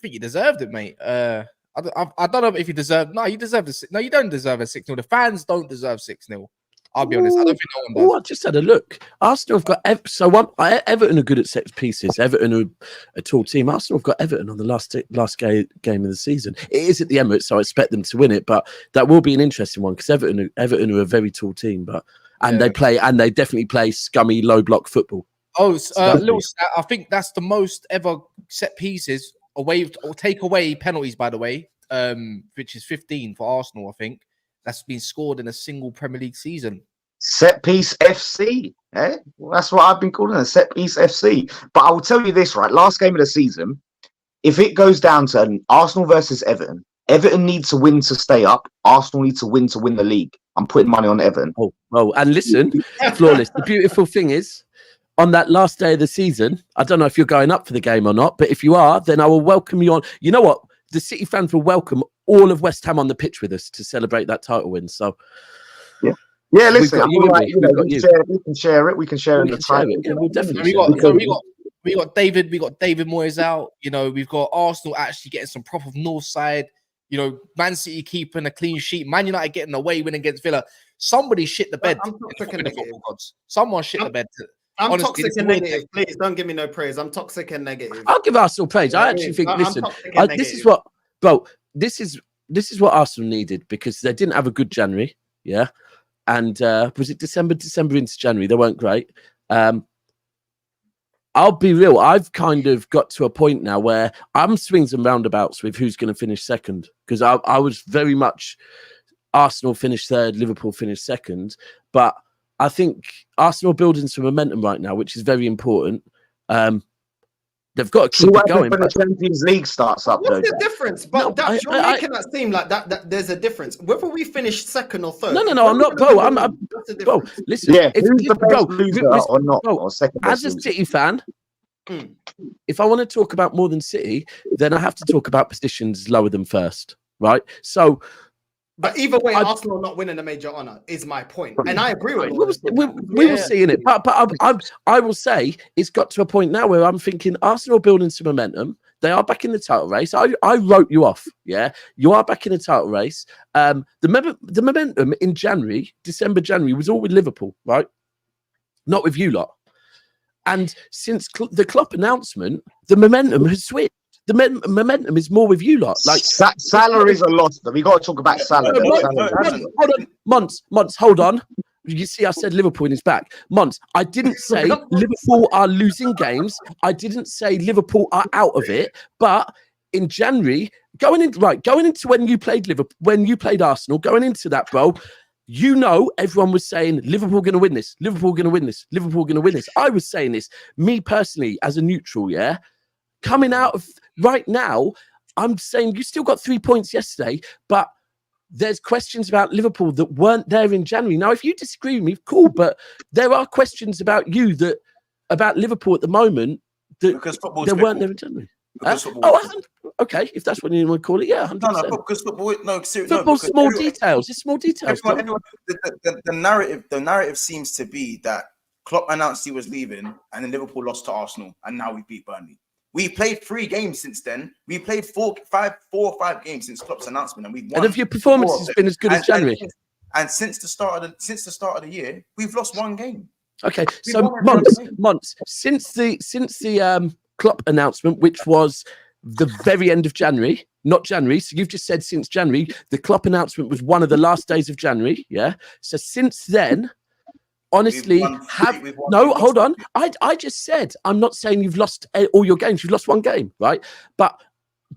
think you deserved it, mate. I don't know if you deserve. No, you deserve the. No, you don't deserve a 6-0. The fans don't deserve 6-0. I'll be honest. I don't think no one does. I just had a look. Arsenal have got Everton are good at set pieces. Everton are a tall team. Arsenal have got Everton on the last game of the season. It is at the Emirates, so I expect them to win it. But that will be an interesting one because Everton are a very tall team. They definitely play scummy low block football. Oh, little stat. I think that's the most ever set pieces away or take away penalties, by the way, which is 15 for Arsenal. I think that's been scored in a single Premier League season. Set piece FC, eh? Well, that's what I've been calling a set piece FC. But I will tell you this, right? Last game of the season, if it goes down to Arsenal versus Everton, Everton needs to win to stay up. Arsenal needs to win the league. I'm putting money on Everton. Oh, and listen, Flawless. The beautiful thing is, on that last day of the season, I don't know if you're going up for the game or not, but if you are, then I will welcome you on. You know what? The City fans will welcome all of West Ham on the pitch with us to celebrate that title win. So, yeah. Listen, we can share it. We can share it in the time. We'll definitely. We got David Moyes out. We've got Arsenal actually getting some prop of North side. Man City keeping a clean sheet. Man United getting away win against Villa. Somebody shit the bed. Someone shit the bed. I'm toxic and negative. Please don't give me no praise. I'm toxic and negative. I'll give Arsenal praise. I actually think. Listen, this is what, bro. This is what Arsenal needed because they didn't have a good January. Yeah, and was it December into January? They weren't great. I'll be real. I've kind of got to a point now where I'm swings and roundabouts with who's going to finish second, because I was very much Arsenal finished third, Liverpool finished second, but I think Arsenal building some momentum right now, which is very important. They've got to keep it going. When the Champions League starts up, what's the difference? But No, you're making that seem like that there's a difference. Whether we finish second or third. No, I'm not, bro. Bro, listen. Yeah, who's the best loser or not, or second as best a loser? City fan, if I want to talk about more than City, then I have to talk about positions lower than first, right? So, but either way, Arsenal not winning a major honour is my point, and I agree with we will see in it. But I will say it's got to a point now where I'm thinking Arsenal building some momentum. They are back in the title race. I wrote you off. Yeah, you are back in the title race. The momentum in December, January was all with Liverpool, right? Not with you lot. And since the Klopp announcement, the momentum has switched. The momentum is more with you lot. Like salaries are lost. We got to talk about salary. Hold on, Monts, hold on. You see, I said Liverpool is back. Monts, I didn't say Liverpool are losing games. I didn't say Liverpool are out of it. But in January, going into when you played Liverpool, when you played Arsenal, going into that, bro. You know, everyone was saying Liverpool going to win this. Liverpool going to win this. Liverpool going to win this. I was saying this, me personally, as a neutral, yeah. Coming out of right now, I'm saying you still got 3 points yesterday, but there's questions about Liverpool that weren't there in January. Now, if you disagree with me, cool, but there are questions about Liverpool at the moment that there weren't there in January. Okay, if that's what you want to call it, yeah, 100%. No, because football, football's small details. It's small details. The narrative seems to be that Klopp announced he was leaving, and then Liverpool lost to Arsenal, and now we beat Burnley. We played 3 games since then. We played 4 or 5 games since Klopp's announcement, and we've won. And have your performances been as good as January? And since the start of the year, we've lost 1 game. Okay, so months since the Klopp announcement, which was the very end of January, not January. So you've just said since January. The Klopp announcement was one of the last days of January. Yeah. So since then, honestly, hold on. I just said, I'm not saying you've lost all your games. You've lost 1 game, right? But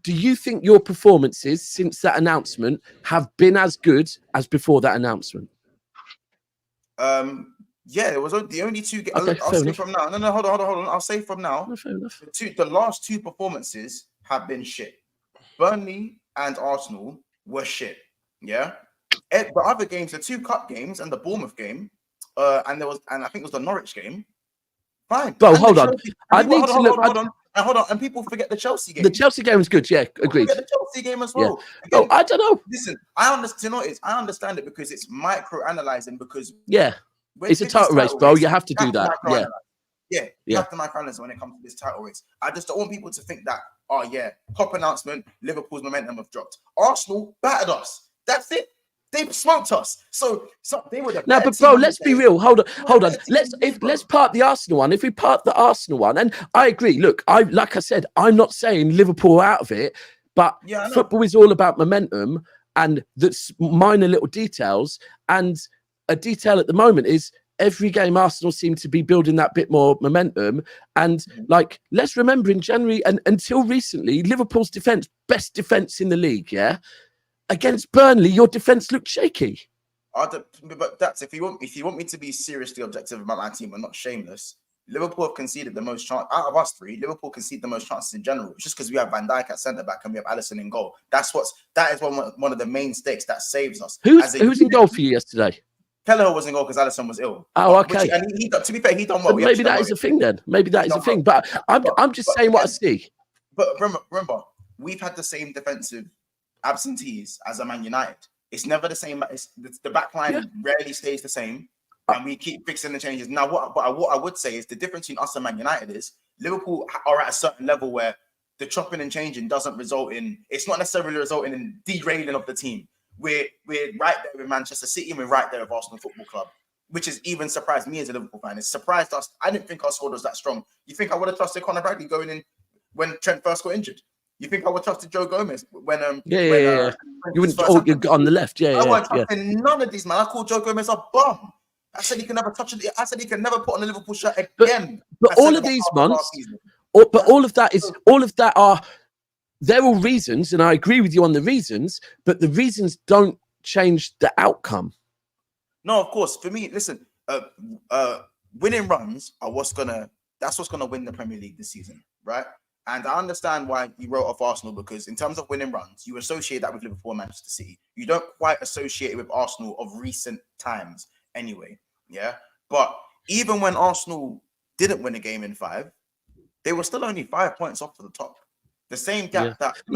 do you think your performances since that announcement have been as good as before that announcement? Yeah, it was the only 2 games. Okay, I'll say from now. No, hold on. I'll say from now. No, fair enough. The last 2 performances have been shit. Burnley and Arsenal were shit. Yeah. The other games, the 2 cup games and the Bournemouth game, and I think it was the Norwich game. Fine. Bro, hold on. Hold on. And people forget the Chelsea game. The Chelsea game was good. Yeah, agreed. Forget the Chelsea game as well. Yeah. Again, I don't know. Listen, I understand. I understand it because it's micro-analyzing. Because it's a title race, bro. You have to do that. You have to microanalyze when it comes to this title race. I just don't want people to think that, Klopp announcement, Liverpool's momentum have dropped. Arsenal battered us. That's it. They smoked us. So they would have. No, but bro, let's be real. Hold on. Let's part the Arsenal one. If we part the Arsenal one, and I agree. Look, like I said, I'm not saying Liverpool are out of it, but football is all about momentum and that's minor little details. And a detail at the moment is every game Arsenal seem to be building that bit more momentum. And like, let's remember in January and until recently, Liverpool's defense, best defense in the league. Yeah. Against Burnley, your defense looked shaky. But that's if you want me to be seriously objective about my team and not shameless. Liverpool have conceded the most chance out of us 3. Liverpool conceded the most chances in general. It's just because we have Van Dijk at centre back and we have Alisson in goal. That is one of the main stakes that saves us. Who's in goal for you yesterday? Kelleher was in goal because Alisson was ill. Oh, okay. To be fair, he done well. Maybe that is a thing then. Maybe that is a thing. But I'm just saying what I see. But remember, we've had the same defensive absentees as a Man United. It's never the same. The back line rarely stays the same, and we keep fixing the changes. Now, what I would say is the difference between us and Man United is Liverpool are at a certain level where the chopping and changing doesn't result in. It's not necessarily resulting in derailing of the team. We're right there with Manchester City, and we're right there with Arsenal Football Club, which has even surprised me as a Liverpool fan. It's surprised us. I didn't think our squad was that strong. You think I would have trusted Conor Bradley going in when Trent first got injured? You think I would trust Joe Gomez when you wouldn't you on the left, I wasn't trusting none of these, man. I called Joe Gomez a bum. I said he can never touch it. I said he can never put on a Liverpool shirt again. But all of these months, all of that they're all reasons, and I agree with you on the reasons, but the reasons don't change the outcome. No, of course. For me, listen, winning runs are that's what's gonna win the Premier League this season, right? And I understand why you wrote off Arsenal, because in terms of winning runs, you associate that with Liverpool and Manchester City. You don't quite associate it with Arsenal of recent times anyway. Yeah. But even when Arsenal didn't win a game in 5, they were still only 5 points off to the top. The same gap that it's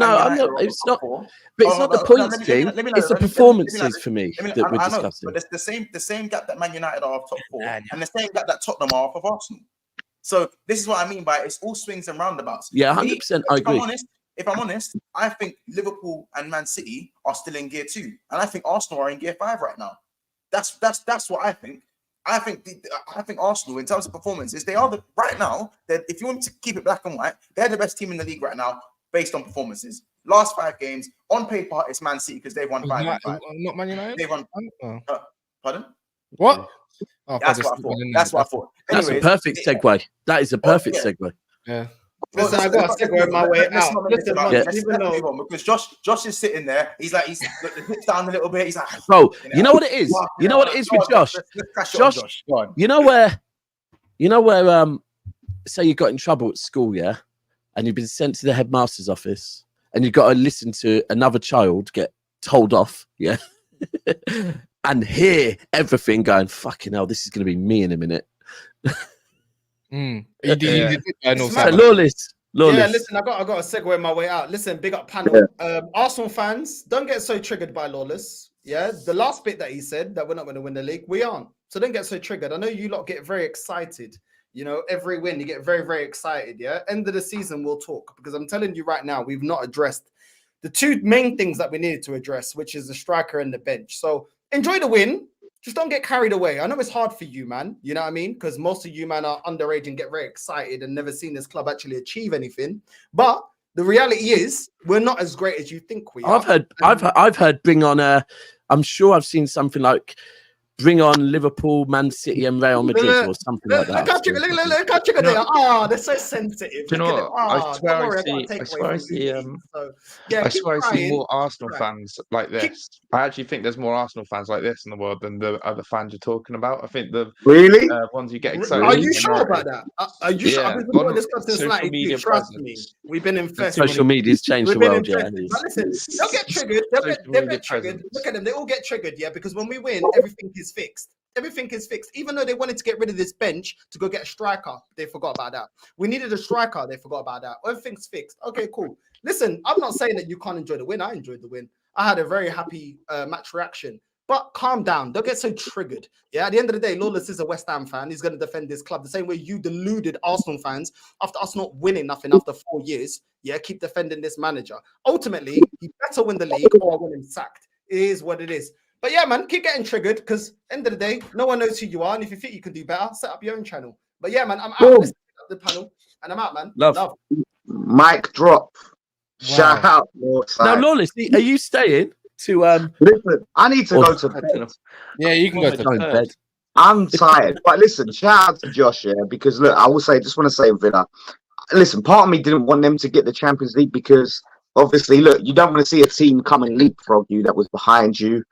not. But it's not the points thing. It's the performances for me that we're discussing. But it's the same gap that Man United are off top 4, and the same gap that Tottenham are off of Arsenal. So this is what I mean by it's all swings and roundabouts. Yeah, 100%. I agree. If I'm honest, I think Liverpool and Man City are still in gear 2, and I think Arsenal are in gear 5 right now. That's what I think. I think Arsenal, in terms of performances, they are right now. If you want to keep it black and white, they're the best team in the league right now based on performances. Last 5 games on paper, it's Man City because they've won 5. Not Man United. They won. Pardon? What? Oh, that's what I thought. That's what I thought. That's a perfect segue. That is a perfect segue. Yeah. Listen, I got to segue my way out. Listen, because Josh is sitting there. He's got the hips down a little bit. He's like, bro, you know what it is? You know what it is with Josh? Josh, you know where, say you got in trouble at school, yeah? And you've been sent to the headmaster's office and you've got to listen to another child get told off, yeah? And hear everything going, fucking hell, this is going to be me in a minute. Lawless. Yeah, listen, I got to segue my way out. Listen, big up panel. Arsenal fans, don't get so triggered by Lawless. Yeah, the last bit that he said that we're not going to win the league, we aren't. So don't get so triggered. I know you lot get very excited. You know, every win you get very, very excited. Yeah, end of the season we'll talk, because I'm telling you right now, we've not addressed the 2 main things that we needed to address, which is the striker and the bench. So enjoy the win. Just don't get carried away. I know it's hard for you, man. You know what I mean? Because most of you, man, are underage and get very excited and never seen this club actually achieve anything. But the reality is, we're not as great as you think we are. I've heard bring on I'm sure I've seen something like bring on Liverpool, Man City, and Real Madrid or something like that. They're so sensitive. Do you know what? I swear I see more Arsenal fans like this. I actually think there's more Arsenal fans like this in the world than the other fans you're talking about. I think the ones you get excited. Are you sure about that? Are you sure? I've been social media trust me. We've been infested. Social media's changed the world, yeah. But listen, they'll get triggered. They'll get triggered. Look at them. They all get triggered, yeah, because when we win, everything is fixed. Everything is fixed. Even though they wanted to get rid of this bench to go get a striker, they forgot about that. We needed a striker, they forgot about that. Everything's fixed. Okay, cool. Listen, I'm not saying that you can't enjoy the win. I enjoyed the win. I had a very happy match reaction. But calm down. Don't get so triggered. Yeah, at the end of the day, Lawless is a West Ham fan. He's going to defend this club the same way you deluded Arsenal fans after us not winning nothing after 4 years. Yeah, keep defending this manager. Ultimately, he better win the league or I want him sacked. It is what it is. But yeah, man, keep getting triggered because end of the day, no one knows who you are. And if you think you can do better, set up your own channel. But yeah, man, I'm out. Let's pick up the panel and I'm out, man. Love. Mic drop. Wow. Shout out. Now, Lawless, are you staying to listen, I need to go to bed. Yeah, you can go to bed. I'm tired. But listen, shout out to Josh, yeah, because look, I will say, just want to say, Villa, listen, part of me didn't want them to get the Champions League because obviously, look, you don't want to see a team come and leapfrog you that was behind you.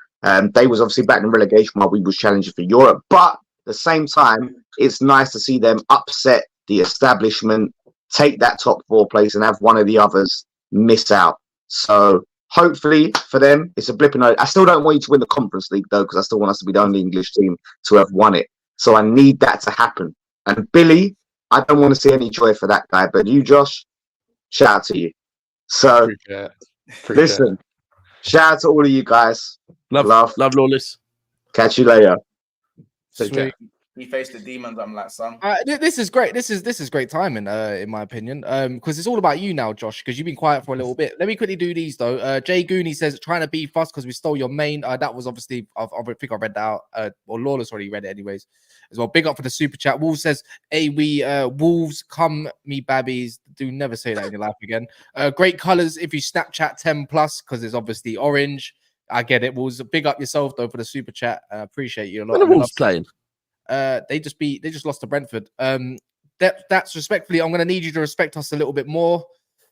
They was obviously back in relegation while we was challenging for Europe. But at the same time, it's nice to see them upset the establishment, take that top 4 place and have one of the others miss out. So hopefully for them, it's a blip in the... I still don't want you to win the Conference League, though, because I still want us to be the only English team to have won it. So I need that to happen. And Billy, I don't want to see any joy for that guy. But you, Josh, shout out to you. So, listen, shout out to all of you guys. Love, Lawless. Catch you later. He faced the demons. I'm like, son. This is great. This is great timing, in my opinion. Because it's all about you now, Josh. Because you've been quiet for a little bit. Let me quickly do these though. Jay Gooney says trying to beef us because we stole your main. That was obviously. I think I read that out. Or Lawless already read it, anyways. As well. Big up for the super chat. Wolves says, "Hey, we Wolves come me babbies. Do never say that in your life again. Great colors if you Snapchat 10+, because it's obviously orange. I get it. Wolves, big up yourself though for the super chat. Appreciate you a lot. When are Wolves playing? They just lost to Brentford. that's respectfully. I'm going to need you to respect us a little bit more.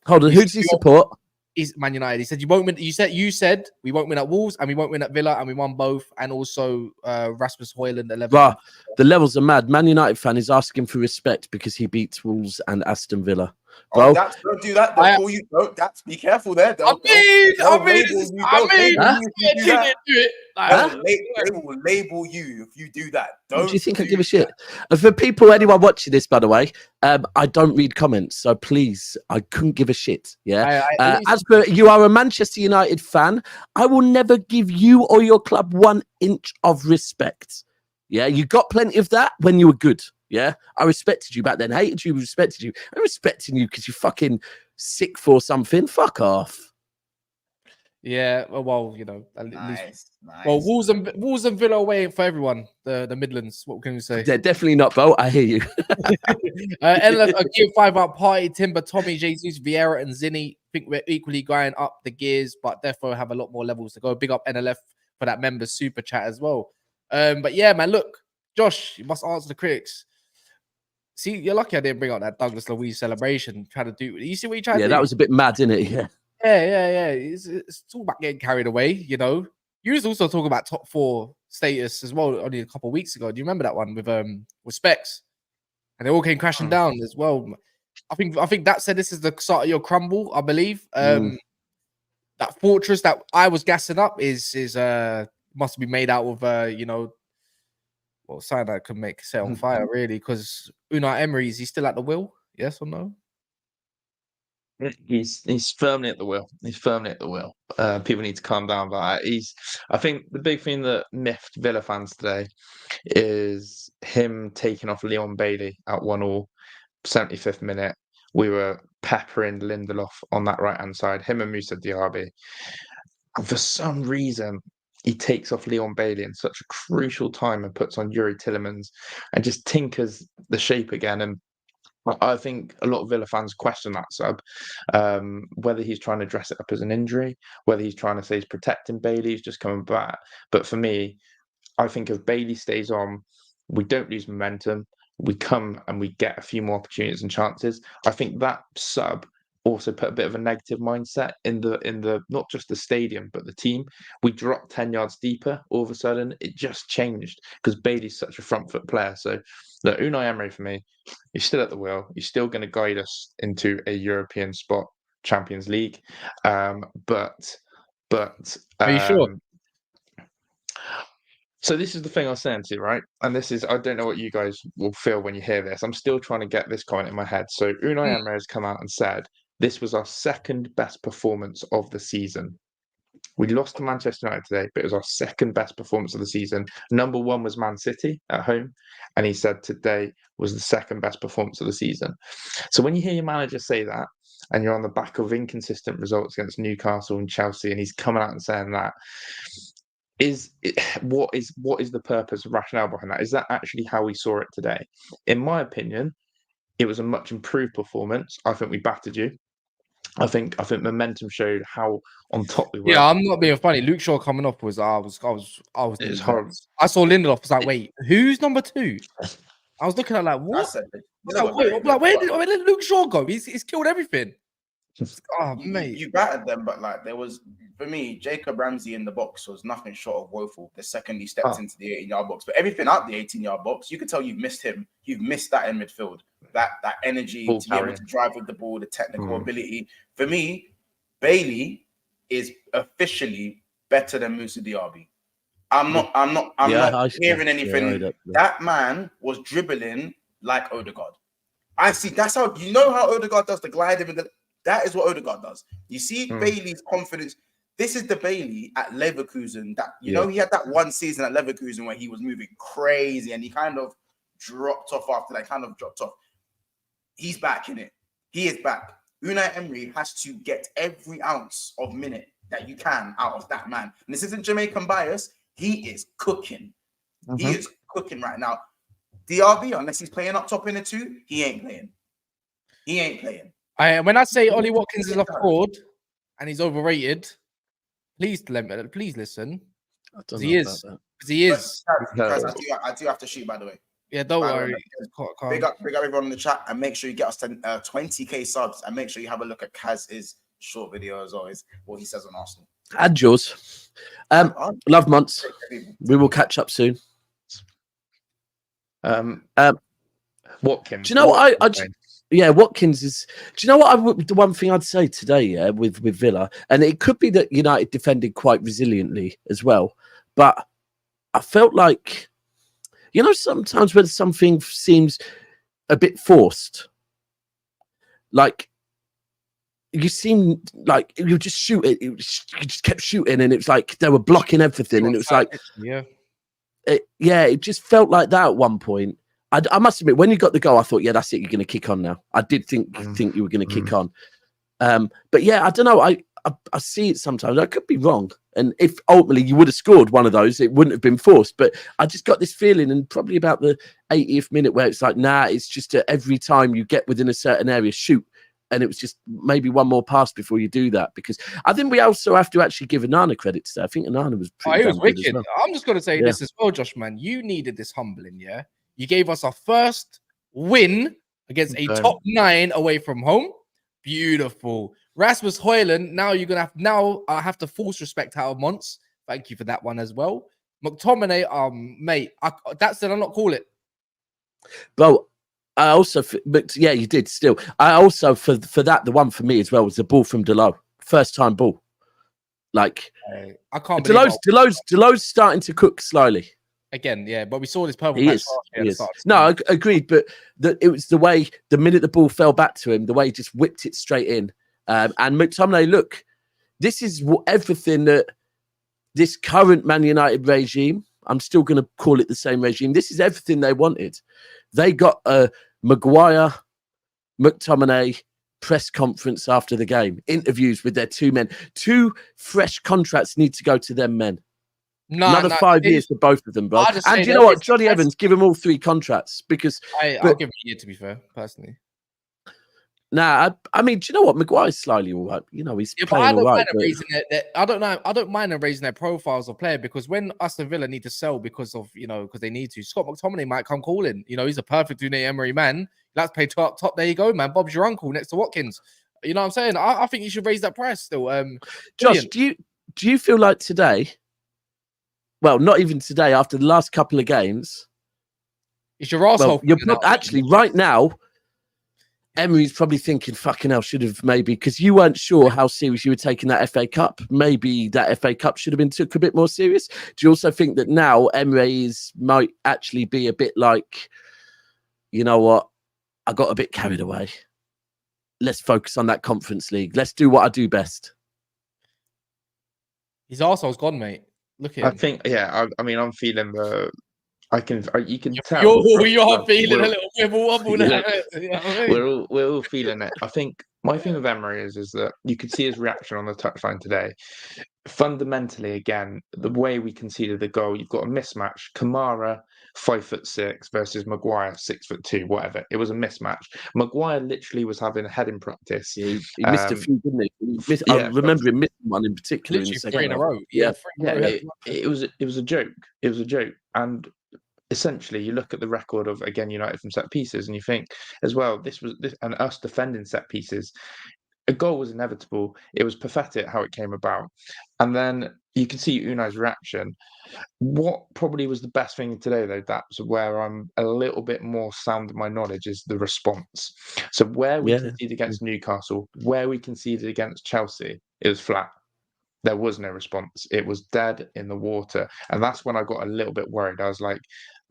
Hold on, who does he support? He's Man United. He said you won't win. You said we won't win at Wolves and we won't win at Villa, and we won both. And also Rasmus Højlund 11. Bruh, the levels are mad. Man United fan is asking for respect because he beats Wolves and Aston Villa. Bro, don't do that. They'll call you. Don't, be careful there. They will label you if you do that. Do you think I give a shit? For people, anyone watching this, by the way, I don't read comments, so please, I couldn't give a shit. Yeah. As for you are a Manchester United fan, I will never give you or your club 1 inch of respect. Yeah, you got plenty of that when you were good. Yeah, I respected you back then. Hated you, respected you. I'm respecting you because you're fucking sick for something. Fuck off. Yeah, well, you know, nice. Well, Wolves and Villa away for everyone. The Midlands. What can we say? They're definitely not, Bo. I hear you. NLF a gear 5 up party. Timber, Tommy, Jesus, Vieira, and Zinni. Think we're equally going up the gears, but therefore have a lot more levels to go. Big up NLF for that members super chat as well. But yeah, man, look, Josh, you must answer the critics. See, you're lucky I didn't bring out that Douglas Luiz celebration. Try to do. You see what you tried to do? Yeah, that was a bit mad, isn't it? Yeah. Yeah. It's all about getting carried away, you know. You was also talking about top 4 status as well only a couple of weeks ago. Do you remember that one with Specs? And they all came crashing down as well. I think that said this is the start of your crumble, I believe. That fortress that I was gassing up is must be made out of you know, well, something that could make set on fire, really, because Unai Emery, is he still at the wheel? Yes or no? He's firmly at the wheel. He's firmly at the wheel. People need to calm down about that. I think the big thing that miffed Villa fans today is him taking off Leon Bailey at 1-1, 75th minute. We were peppering Lindelof on that right-hand side, him and Moussa Diaby. And for some reason, he takes off Leon Bailey in such a crucial time and puts on Yuri Tillemans and just tinkers the shape again. And I think a lot of Villa fans question that sub, whether he's trying to dress it up as an injury, whether he's trying to say he's protecting Bailey, he's just coming back. But for me, I think if Bailey stays on, we don't lose momentum. We come and we get a few more opportunities and chances. I think that sub also put a bit of a negative mindset in the not just the stadium but the team. We dropped 10 yards deeper. All of a sudden, it just changed because Bailey's such a front foot player. So, look, Unai Emery for me, he's still at the wheel. He's still going to guide us into a European spot, Champions League. But Are you sure? So this is the thing I was saying to you, right? And this is, I don't know what you guys will feel when you hear this. I'm still trying to get this comment in my head. So Unai Emery has come out and said, this was our second best performance of the season. We lost to Manchester United today, but it was our second best performance of the season. Number 1 was Man City at home. And he said today was the second best performance of the season. So when you hear your manager say that, and you're on the back of inconsistent results against Newcastle and Chelsea, and he's coming out and saying that, what is the purpose and rationale behind that? Is that actually how we saw it today? In my opinion, it was a much improved performance. I think we battered you. I think momentum showed how on top we were. Yeah, I'm not being funny. Luke Shaw coming off was I was it was horrible. I saw Lindelof. I was like, wait, who's number 2? I was looking at like, what? Where did Luke Shaw go? He's killed everything. Oh, mate, you battered them, but like there was, for me, Jacob Ramsey in the box was nothing short of woeful. The second he stepped into the 18-yard box, but everything out the 18-yard box, you could tell you've missed him. You've missed that in midfield, that energy to be able to drive with the ball, the technical ability. For me, Bailey is officially better than Moussa Diaby. I'm not hearing anything. That man was dribbling like Odegaard. I see. That's how you know how Odegaard does the gliding. That is what Odegaard does. You see Bailey's confidence. This is the Bailey at Leverkusen that, you know, he had that one season at Leverkusen where he was moving crazy and he kind of dropped off after that, He's back in it. He is back. Unai Emery has to get every ounce of minute that you can out of that man. And this isn't Jamaican bias. He is cooking. He is cooking right now. DRB, unless he's playing up top in the 2, he ain't playing. When I say Ollie Watkins is a fraud and he's overrated, please listen. He is. He is. I do have to shoot, by the way. Yeah, don't worry. Big up everyone in the chat, and make sure you get us to 20k subs, and make sure you have a look at Kaz's short video as always, what he says on Arsenal. And yours. Love months. We will catch up soon. Watkins. Do you know what Watkins is? Do you know what? The one thing I'd say today, with Villa, and it could be that United defended quite resiliently as well, but I felt like, sometimes when something seems a bit forced, like you seem like you just shoot it, you just kept shooting, and it's like they were blocking everything, and it was like, it just felt like that at one point. I must admit, when you got the goal, I thought, yeah, that's it. You're going to kick on now. I did think you were going to kick on. But yeah, I don't know. I see it sometimes. I could be wrong. And if ultimately you would have scored one of those, it wouldn't have been forced. But I just got this feeling, and probably about the 80th minute, where it's like, nah, it's just every time you get within a certain area, shoot. And it was just maybe one more pass before you do that. Because I think we also have to actually give Onana credit today. I think Onana was pretty he was wicked. Well. I'm just going to say this as well, Josh, man. You needed this humbling, yeah? You gave us our first win against a top 9 away from home. Beautiful. Rasmus Højlund, now I have to force respect out of Mons. Thank you for that one as well. McTominay, mate, that's did I not call it? Well, I also, but yeah, you did still. I also, for that, the one for me as well was the ball from Delo. First time ball. Like, I can't believe Delo's starting to cook slowly. Again, yeah, but we saw this purple. He is. No, I agreed, but it was the way, the minute the ball fell back to him, the way he just whipped it straight in. And McTominay, look, this is everything that this current Man United regime, I'm still going to call it the same regime, this is everything they wanted. They got a Maguire, McTominay press conference after the game, interviews with their 2 men. 2 fresh contracts need to go to them men. Another 5 years for both of them, bro. And you know what? Johnny Evans, give them all 3 contracts because I'll give him a year, to be fair, personally. Nah, I mean, do you know what? Maguire's slightly all right. He's playing all right. I don't mind them raising their profiles of player, because when Aston Villa need to sell because they need to, Scott McTominay might come calling. He's a perfect Unai Emery man. Let's pay top. There you go, man. Bob's your uncle next to Watkins. You know what I'm saying? I think you should raise that price still. Josh, do you feel like today? Well, not even today. After the last couple of games, it's your arsehole. Actually, right now, Emery's probably thinking, fucking hell, should have maybe, because you weren't sure how serious you were taking that FA Cup. Maybe that FA Cup should have been took a bit more serious. Do you also think that now Emery might actually be a bit like, you know what, I got a bit carried away. Let's focus on that Conference League. Let's do what I do best. His arsehole's gone, mate. Look at him. I think, I mean, I'm feeling you can tell. You're feeling a little wibble wobble now. We're all feeling it. I think my thing with Emery is that you could see his reaction on the touchline today. Fundamentally, again, the way we conceded the goal, you've got a mismatch. Kamara, 5'6" versus Maguire, 6'2", whatever. It was a mismatch. Maguire literally was having a heading practice. Yeah, he missed a few, didn't he? I remember him missing one in particular. Literally 3 in a row. It was a joke. It was a joke. And essentially, you look at the record of, again, United from set pieces, and you think as well, this and us defending set pieces. A goal was inevitable. It was pathetic how it came about. And then you can see Unai's reaction. What probably was the best thing today, though, that's where I'm a little bit more sound in my knowledge, is the response. So where we conceded against Newcastle, where we conceded against Chelsea, it was flat. There was no response. It was dead in the water. And that's when I got a little bit worried. I was like,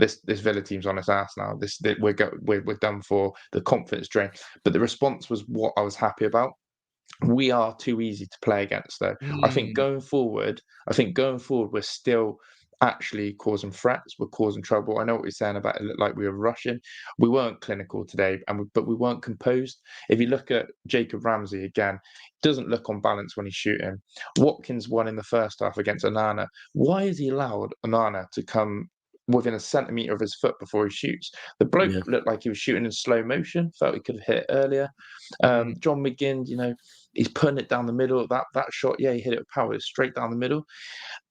this Villa team's on its ass now. We're done for. The confidence drain. But the response was what I was happy about. We are too easy to play against, though. I think going forward, we're still actually causing threats. We're causing trouble. I know what you're saying about it looked like we were rushing. We weren't clinical today, but we weren't composed. If you look at Jacob Ramsey again, doesn't look on balance when he's shooting. Watkins won in the first half against Onana. Why is he allowed Onana to come within a centimetre of his foot before he shoots? The bloke looked like he was shooting in slow motion. Felt he could have hit it earlier. John McGinn, he's putting it down the middle. That shot, he hit it with power, straight down the middle.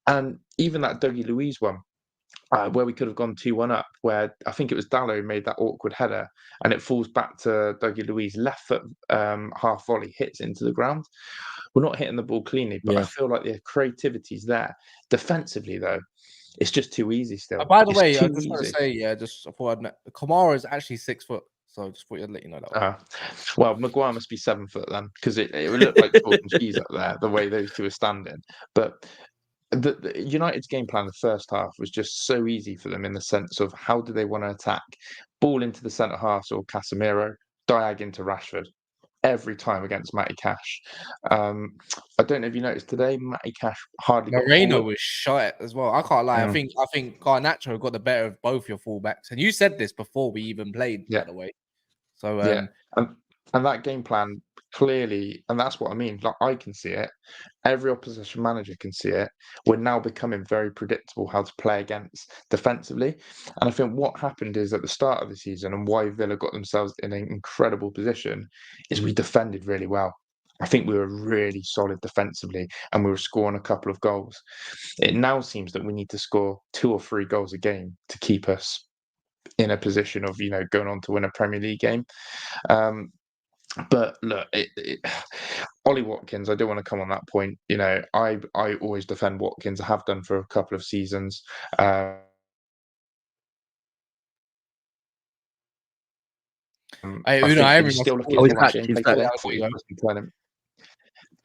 And even that Dougie Luiz one, where we could have gone 2-1 up, where I think it was Dallo who made that awkward header, and it falls back to Dougie Luiz, left foot half volley, hits into the ground. We're not hitting the ball cleanly, but I feel like the creativity's there. Defensively, though, it's just too easy still. By the way, I just want to say, just before Kamara is actually 6 foot, so just thought I'd let you know that. Well, Maguire must be 7 foot then, because it would look like chalk and cheese up there, the way those two are standing. But the United's game plan in the first half was just so easy for them in the sense of how do they want to attack? Ball into the centre half or Casemiro, diag into Rashford every time against Matty Cash. I don't know if you noticed today, Matty Cash hardly Moreno was shot as well. I can't lie. I think Garnacho got the better of both your fullbacks. And you said this before we even played, by the way. So and that game plan clearly, and that's what I mean. Like I can see it. Every opposition manager can see it. We're now becoming very predictable how to play against defensively. And I think what happened is at the start of the season and why Villa got themselves in an incredible position is we defended really well. I think we were really solid defensively and we were scoring a couple of goals. It now seems that we need to score 2 or 3 goals a game to keep us in a position of, going on to win a Premier League game. But look, Ollie Watkins, I do want to come on that point. I always defend Watkins. I have done for a couple of seasons. Hey, Unai, still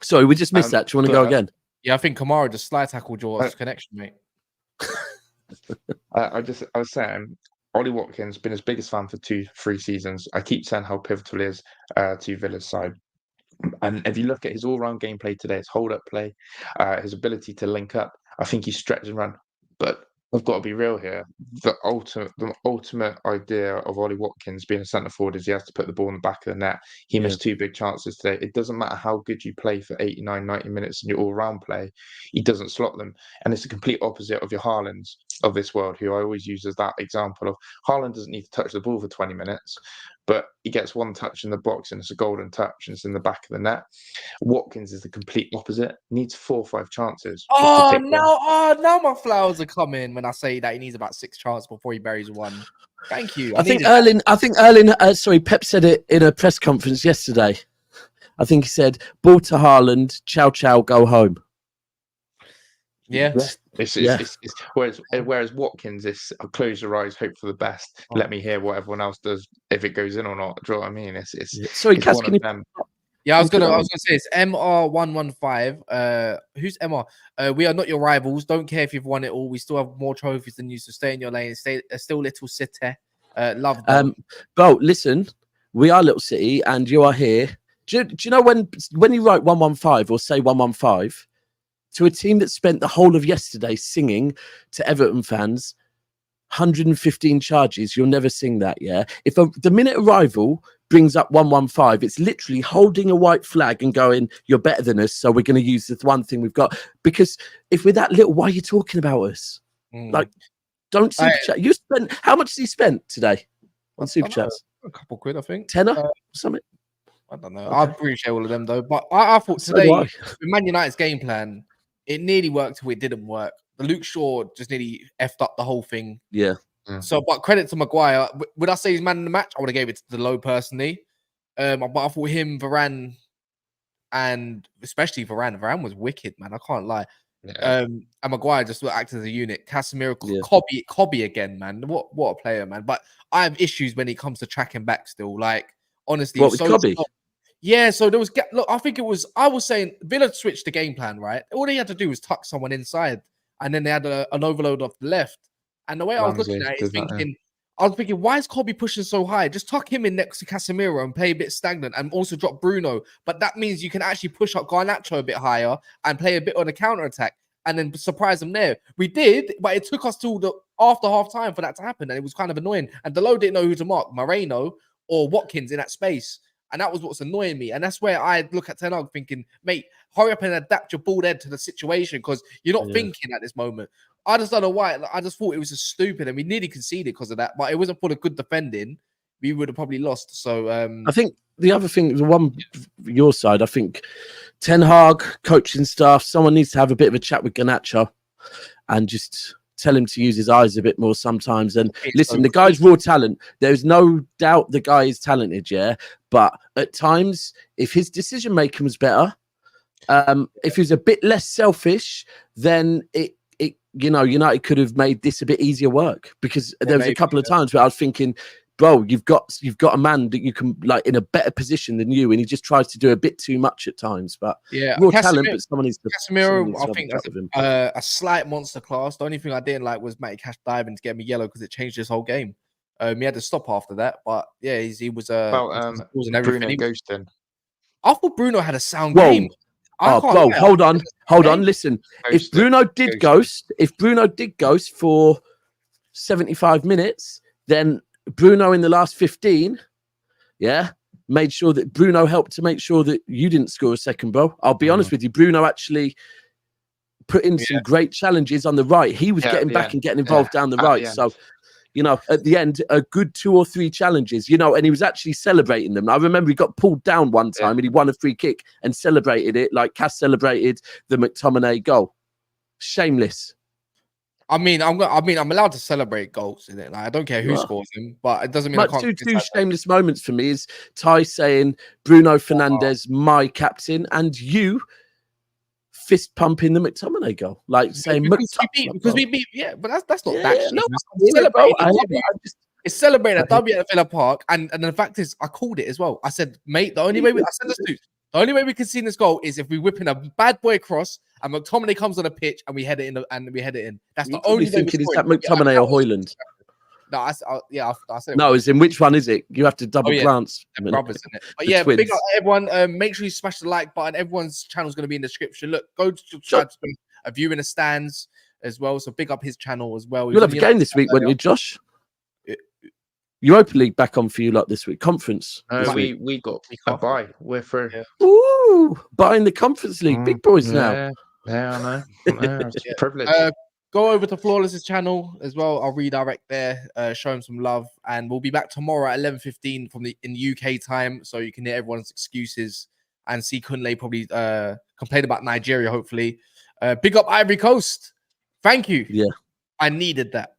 Sorry, we just missed that. Do you want to go again? Yeah, I think Kamara just slide tackled your connection, mate. I was saying, Ollie Watkins been his biggest fan for 2-3 seasons. I keep saying how pivotal he is to Villa's side. And if you look at his all-round gameplay today, his hold-up play, his ability to link up, I think he's stretch and run. But I've got to be real here. The ultimate idea of Ollie Watkins being a centre forward is he has to put the ball in the back of the net. He missed 2 big chances today. It doesn't matter how good you play for 89, 90 minutes in your all-round play. He doesn't slot them. And it's the complete opposite of your Haalands of this world, who I always use as that example of Haaland doesn't need to touch the ball for 20 minutes, but he gets 1 touch in the box and it's a golden touch and it's in the back of the net. Watkins is the complete opposite. Needs 4 or 5 chances. Now my flowers are coming when I say that he needs about 6 chances before he buries 1. Thank you. I think Erling, Pep said it in a press conference yesterday. I think he said, ball to Haaland, ciao, ciao, go home. Yeah. Whereas Watkins is close your eyes, hope for the best. Let me hear what everyone else does if it goes in or not. Do you know what I mean? Sorry, it's Cass, one of them. Yeah, I was gonna say it's MR115. Who's MR? We are not your rivals. Don't care if you've won it all. We still have more trophies than you, so stay in your lane. Stay still Little City. Love them. Bo, listen, we are Little City and you are here. Do you know when you write 115 or say 115 to a team that spent the whole of yesterday singing to Everton fans 115 charges, you'll never sing that, yeah? If the minute a rival brings up 115, it's literally holding a white flag and going, you're better than us, so we're going to use this one thing we've got. Because if we're that little, why are you talking about us? Like, don't super chat. You spent, how much has he spent today on super chats? A couple quid, I think. Tenner? Something? I don't know. Okay. I appreciate all of them, though. But I thought today, with Man United's game plan, it nearly worked till it didn't work. The Luke Shaw just nearly effed up the whole thing. Yeah. So, but credit to Maguire. Would I say he's man in the match? I would have gave it to Delo personally. But I thought him, Varane, and especially Varane was wicked, man. I can't lie. Yeah. And Maguire just acted as a unit. Casemiro, Cobby again, man. What a player, man. But I have issues when it comes to tracking back still. Like, honestly, what with Cobby? Yeah, so there was look. I think it was. I was saying Villa switched the game plan, right? All they had to do was tuck someone inside, and then they had an overload off the left. And the way I was looking at it is I was thinking, why is Cobby pushing so high? Just tuck him in next to Casemiro and play a bit stagnant, and also drop Bruno. But that means you can actually push up Garnacho a bit higher and play a bit on a counter attack, and then surprise them there. We did, but it took us till after half time for that to happen, and it was kind of annoying. And Delo didn't know who to mark, Moreno or Watkins in that space. And that was what's annoying me. And that's where I look at Ten Hag thinking, mate, hurry up and adapt your ball head to the situation because you're not thinking at this moment. I just don't know why. I just thought it was just stupid. And we nearly conceded because of that. But it wasn't for the good defending. We would have probably lost. So I think the other thing, the one your side, I think Ten Hag, coaching staff, someone needs to have a bit of a chat with Garnacho and just tell him to use his eyes a bit more sometimes. And listen, the guy's raw talent. There's no doubt the guy is talented, yeah. But at times, if his decision making was better, if he was a bit less selfish, then United could have made this a bit easier work, because there was a couple of times where I was thinking, bro, you've got a man that you can like in a better position than you, and he just tries to do a bit too much at times. But raw talent, but someone needs to. Casemiro, I think that's a slight monster class. The only thing I didn't like was Matty Cash diving to get me yellow because it changed his whole game. He had to stop after that, but yeah, he was Bruno ghosting. I thought Bruno had a sound Whoa. game. Bro, hold on. Listen, if Bruno did ghost for 75 minutes, then Bruno in the last 15, made sure that Bruno helped to make sure that you didn't score a second, bro. I'll be honest with you. Bruno actually put in some great challenges on the right. He was getting back and getting involved down the right. So, at the end, a good 2 or 3 challenges, and he was actually celebrating them. I remember he got pulled down one time and he won a free kick and celebrated it like Cass celebrated the McTominay goal. Shameless. I mean, I'm allowed to celebrate goals in it. Like, I don't care who scores them, but it doesn't mean I can't. Two shameless moments for me is Ty saying Bruno Fernandes, my captain, and you fist pumping the McTominay goal, like saying because we beat, but that's not that. No, it's celebrating a W at Villa Park, and the fact is, I called it as well. I said, mate, the only way the only way we can see this goal is if we whip in a bad boy cross and McTominay comes on a pitch and we head it in. That's the only thing. Is that McTominay or Hoyland? No, I said no. It's in which one is it? You have to double glance. Brothers, isn't it? But yeah, big up everyone. Make sure you smash the like button. Everyone's channel is going to be in the description. Look, go to a view in the stands as well. So big up his channel as well. You'll have a game this week, won't you, Josh? Europa League back on for you lot this week. Conference. We got a bye. We're through. Ooh, buying the Conference League. Big boys now. Yeah, I know. It's a privilege. Go over to Flawless's channel as well. I'll redirect there, show him some love, and we'll be back tomorrow at 11:15 in UK time, so you can hear everyone's excuses and see Kunle probably complain about Nigeria. Hopefully, big up Ivory Coast. Thank you. Yeah, I needed that.